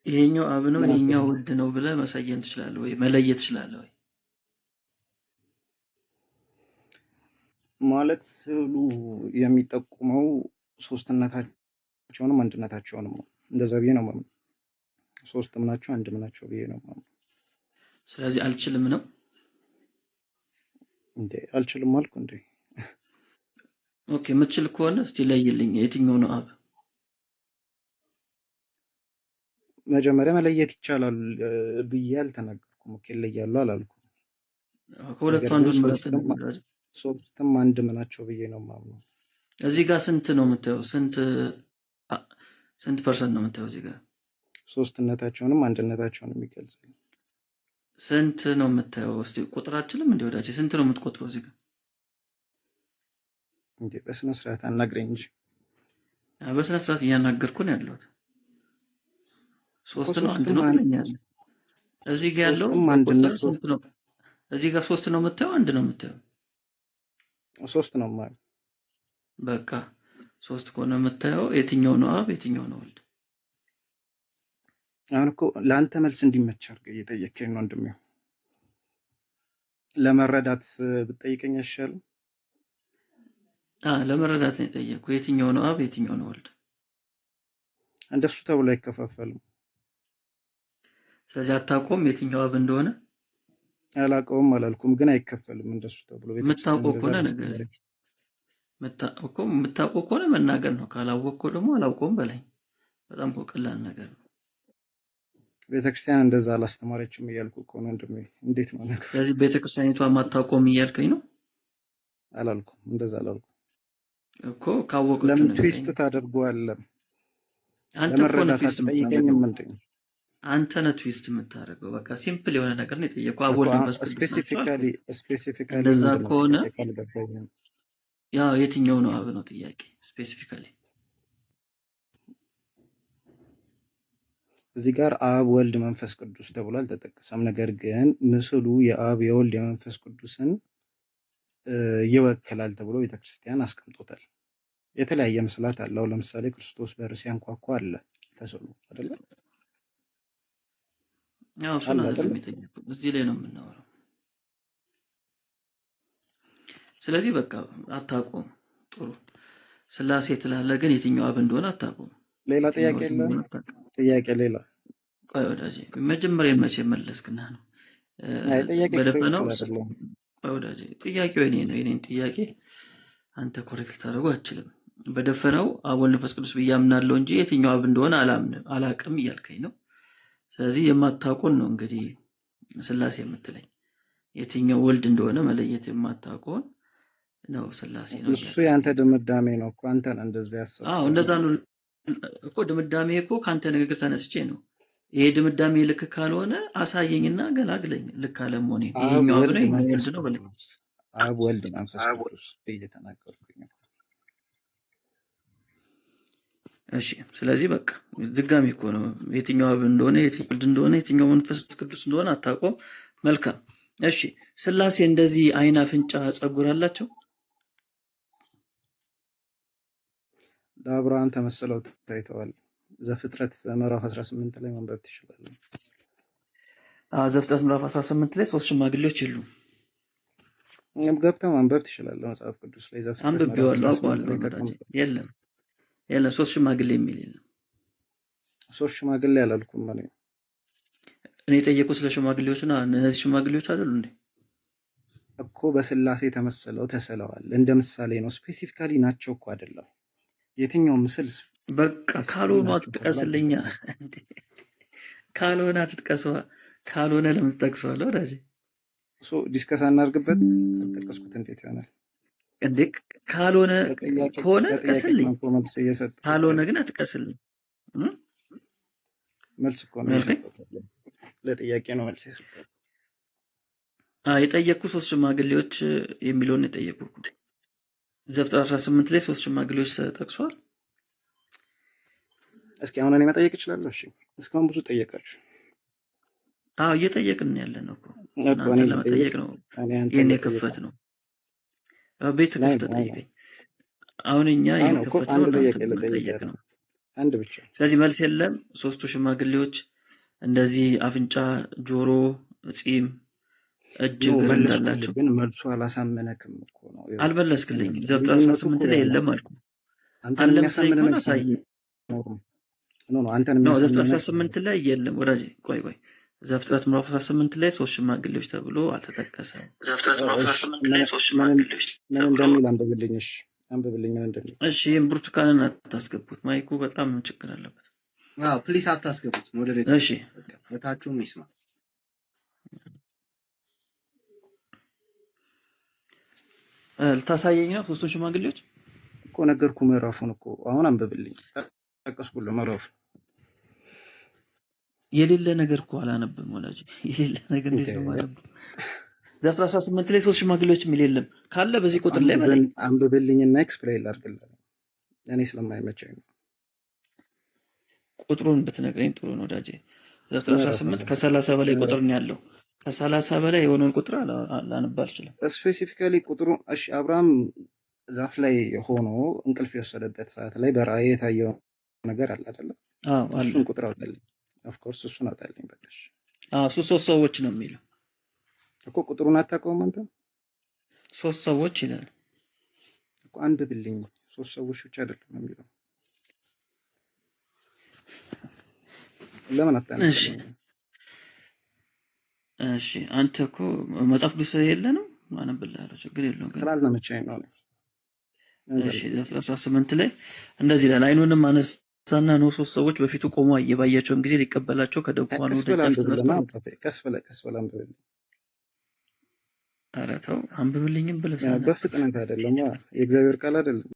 ይሄኛው አብ ነው ይሄኛው ወልድ ነው ብለህ መሰየም ትችላለህ ወይ መለየት ትችላለህ ወይ? ማለት ስዕሉ የሚጠቁመው ሶስትነታቸውንም አንድነታቸውንም ነው። እንደዛ ብዬ ነው የማምነው። ሶስትም ናቸው አንድም ናቸው ብዬ ነው የማምነው። ስለዚህ አልችልም ነው እንዴ? አልችልም አልኩ እንዴ? ኦኬ የምትችል ከሆነ እስቲ ለይልኝ፣ የትኛው ነው አብ? መጀመሪያ መለየት ይቻላል ብዬ አልተናገርኩም። ኦኬ ለያሉ አላልኩም። ከሁለቱ አንዱን ማለት ነው። ሶስትም አንድም ናቸው ብዬ ነው የማምነው። እዚህ ጋር ስንት ነው የምታየው? ስንት ፐርሰንት ነው የምታየው እዚህ ጋር? ሶስትነታቸውንም አንድነታቸውንም ይገልጻል። ስንት ነው የምታየው? እስቲ ቁጥራችንም እንደ ወዳጅ ስንት ነው የምትቆጥረው እዚህ ጋር? እንዴ በስነ ስርዓት አናግረኝ እንጂ። በስነ ስርዓት እያናገርኩ ነው ያለሁት። ሶስት ነው አንድ ነው ትለኛለህ። እዚህ ጋር ያለው ቁጥር ስንት ነው? እዚህ ጋር ሶስት ነው የምታየው አንድ ነው የምታየው? ሶስት ነው ማለት በቃ ሶስት ከሆነ የምታየው የትኛው ነው አብ የትኛው ነው ወልድ? አሁን እኮ ለአንተ መልስ እንዲመች አድርገህ እየጠየከኝ ነው ወንድሜ። ለመረዳት ብትጠይቀኝ አይሻልም? ለመረዳት ነው የጠየቅኩህ። የትኛው ነው አብ የትኛው ነው ወልድ? እንደሱ ተብሎ አይከፋፈልም። ስለዚህ አታውቀውም የትኛው አብ እንደሆነ? አላውቀውም አላልኩም፣ ግን አይከፈልም እንደሱ ተብሎ። የምታውቀው ከሆነ ነገር የምታውቀው ከሆነ መናገር ነው። ካላወቅከው ደግሞ አላውቀውም በላይ። በጣም እኮ ቀላል ነገር ነው። ቤተክርስቲያን እንደዛ አላስተማረችም እያልኩ እኮ ነው ወንድሜ። እንዴት ነው ነገር? ስለዚህ ቤተክርስቲያኒቷ ማታውቀውም እያልከኝ ነው? አላልኩም፣ እንደዛ አላልኩም እኮ። ካወቀች ለምን ትዊስት ታደርገዋለህ? ለመረዳት አትጠይቀኝም እንዴ? አንተ ነህ ትዊስት የምታደርገው። በቃ ሲምፕል የሆነ ነገር ነው የጠየቀው። አብ ወልድ መንፈስ ቅዱስ ስፔሲፊካሊ እንደዛ ከሆነ ያው የትኛው ነው አብ ነው ጥያቄ። ስፔሲፊካሊ እዚህ ጋር አብ ወልድ መንፈስ ቅዱስ ተብሎ አልተጠቀሰም። ነገር ግን ምስሉ የአብ የወልድ የመንፈስ ቅዱስን ይወክላል ተብሎ ቤተክርስቲያን አስቀምጦታል። የተለያየ ምስላት አለው። ለምሳሌ ክርስቶስ በር ሲያንኳኳ አለ ተስሎ አይደለ? ያው እሱን አይደለም የጠየቁት፣ እዚህ ላይ ነው የምናወራው። ስለዚህ በቃ አታውቁም። ጥሩ ስላሴ ትላለህ፣ ግን የትኛው አብ እንደሆነ አታውቁም። ሌላ ጥያቄ የለም? ጥያቄ ሌላ? ቆይ ወዳጄ መጀመሪያ መቼ መለስክና ነው? አይ ጥያቄ በደፈነው ቆይ ወዳጄ ጥያቄው የኔ ነው። የኔን ጥያቄ አንተ ኮሬክት ታደርገው አትችልም። በደፈነው አብ ወልድ መንፈስ ቅዱስ ብዬ አምናለሁ እንጂ የትኛው አብ እንደሆነ አላውቅም እያልከኝ ነው። ስለዚህ የማታውቁን ነው እንግዲህ ስላሴ የምትለኝ። የትኛው ወልድ እንደሆነ መለየት የማታውቁን ነው ስላሴ ነው። እሱ ያንተ ድምዳሜ ነው እኮ። አንተ ነህ እንደዛ ያሰብከው። እንደዛ ነው እኮ። ድምዳሜ እኮ ካንተ ንግግር ተነስቼ ነው። ይሄ ድምዳሜ ልክ ካልሆነ አሳየኝና ገላግለኝ። ልክ አለመሆኔ ይሄኛው አብ ነው ይሄኛው ወልድ ነው በለኝ። አብ ወልድ መንፈስ ቅዱስ እየተናገርኩኝ። እሺ ስለዚህ በቃ ድጋሚ እኮ ነው የትኛው አብ እንደሆነ የትኛው ወልድ እንደሆነ የትኛው መንፈስ ቅዱስ እንደሆነ አታውቀውም። መልካም እሺ። ስላሴ እንደዚህ አይን፣ አፍንጫ፣ ጸጉር አላቸው? ለአብርሃም ተመስለው ታይተዋል። ዘፍጥረት ምዕራፍ 18 ላይ ማንበብ ትችላለህ። ዘፍጥረት ምዕራፍ 18 ላይ ሶስት ሽማግሌዎች የሉም? ገብተህ ማንበብ ትችላለህ መጽሐፍ ቅዱስ ላይ። ዘፍጥረት አንብቤዋለሁ፣ አውቀዋለሁ። የለም የለም፣ ሶስት ሽማግሌ የሚል የለም። ሶስት ሽማግሌ አላልኩም እኔ የጠየቁት ስለ ሽማግሌዎች ነው። እነዚህ ሽማግሌዎች አይደሉ እንዴ እኮ? በስላሴ ተመስለው ተስለዋል። እንደ ምሳሌ ነው። ስፔሲፊካሊ ናቸው እኮ አይደለም። የትኛው ምስል በቃ ካልሆነ አትጥቀስልኛ እንዴ? ካልሆነ አትጥቀሰዋ። ካልሆነ ለምን ትጠቅሰዋለህ ወዳጄ? ዲስከስ አናርግበት። አልጠቀስኩት እንዴት ይሆናል እንዴ? ካልሆነ ከሆነ ጥቀስልኝ፣ ካልሆነ ግን አትጥቀስልኝ። መልስ እኮ ነው የሰጠው። ለጥያቄ ነው መልስ የሰጠው። የጠየቁ ሶስት ሽማግሌዎች የሚለውን የጠየቁ ዘፍጥረት 18 ላይ ሶስት ሽማግሌዎች ጠቅሷል። እስኪ አሁን እኔ መጠየቅ እችላለሁ? እሺ እስካሁን ብዙ ጠየቃችሁ። እየጠየቅን ያለን ነው እኮ እናንተ ለመጠየቅ ነው። ይሄን የከፈት ነው ቤት ከፍተ ጠይቀኝ። አሁን እኛ ይሄን ከፈት ነው ለመጠየቅ ነው አንድ ብቻ። ስለዚህ መልስ የለም። ሶስቱ ሽማግሌዎች እንደዚህ አፍንጫ፣ ጆሮ፣ ጺም፣ እጅ፣ እግር እንዳላቸው ግን መልሱ አላሳመነክም እኮ ነው። አልመለስክልኝም። ዘፍጥረት 18 ላይ የለም አልኩ። አንተን የሚያሳምን መልስ አሳይ ነው። አንተን የሚያሳምን ዘፍጥረት 18 ላይ የለም ወዳጄ። ቆይ ዘፍጥረት ምዕራፍ 18 ላይ ሶስት ሽማግሌዎች ተብሎ አልተጠቀሰም። ዘፍጥረት ምዕራፍ 18 ላይ ሶስት ሽማግሌዎች ምን እንደሚል አንብብልኝ። እሺ አንብብልኝ ምን እንደሚል። እሺ ይሄን ብርቱካንን አታስገቡት። ማይኩ በጣም ችግር አለበት። ፕሊስ አታስገቡት። ሞዴሬተር እሺ በታችሁም ይስማ። ልታሳየኝ ነው ሶስቱን ሽማግሌዎች እኮ ነገርኩ። ምዕራፉን እኮ አሁን አንብብልኝ። ጠቀስኩልህ ምዕራፉ። የሌለ ነገር እኮ አላነብም ወላጅ። የሌለ ነገር እንዴት ነው ማለት? ዘፍጥረት 18 ላይ ሶስት ሽማግሌዎች የሚል የለም። ካለ በዚህ ቁጥር ላይ ማለት አንብብልኝና ኤክስፕሌን ላድርግልህ። እኔ ስለማይመቸኝ ነው። ቁጥሩን ብትነግረኝ ጥሩ ነው ወዳጄ። ዘፍጥረት 18 ከ30 በላይ ቁጥር ነው ያለው። ከ30 በላይ የሆነውን ቁጥር ላነብ አልችልም። ስፔሲፊካሊ ቁጥሩ እሺ። አብርሃም ዛፍ ላይ ሆኖ እንቅልፍ የወሰደበት ሰዓት ላይ በራእይ የታየው ነገር አለ አይደለ? እሱን ቁጥር አውጣልኝ። ኦፍኮርስ እሱን አውጣልኝ በቃሽ። እሱ 3 ሰዎች ነው የሚለው እኮ ቁጥሩን አታውቀውም አንተ? 3 ሰዎች ይላል እኮ አንብብልኝ። 3 ሰዎች ብቻ አይደለም የሚለው። ለምን አታነብልኝ? እሺ አንተ እኮ መጽሐፍ ቅዱስ የለ ነው አነብልሃለሁ፣ ችግር የለውም። ግን ስላልተመቸኝ ነው። እሺ 18 ላይ እንደዚህ ይላል። አይኑንም አነሳና ነው 3 ሰዎች በፊቱ ቆሞ አየ። ባያቸውም ጊዜ ሊቀበላቸው ከድንኳኑ ደጃፍ ተነስቶ ቀስ ብለህ አንብብልኝ። ኧረ ተው አንብብልኝም ብለህ በፍጥነት አይደለም፣ የእግዚአብሔር ቃል አይደለም።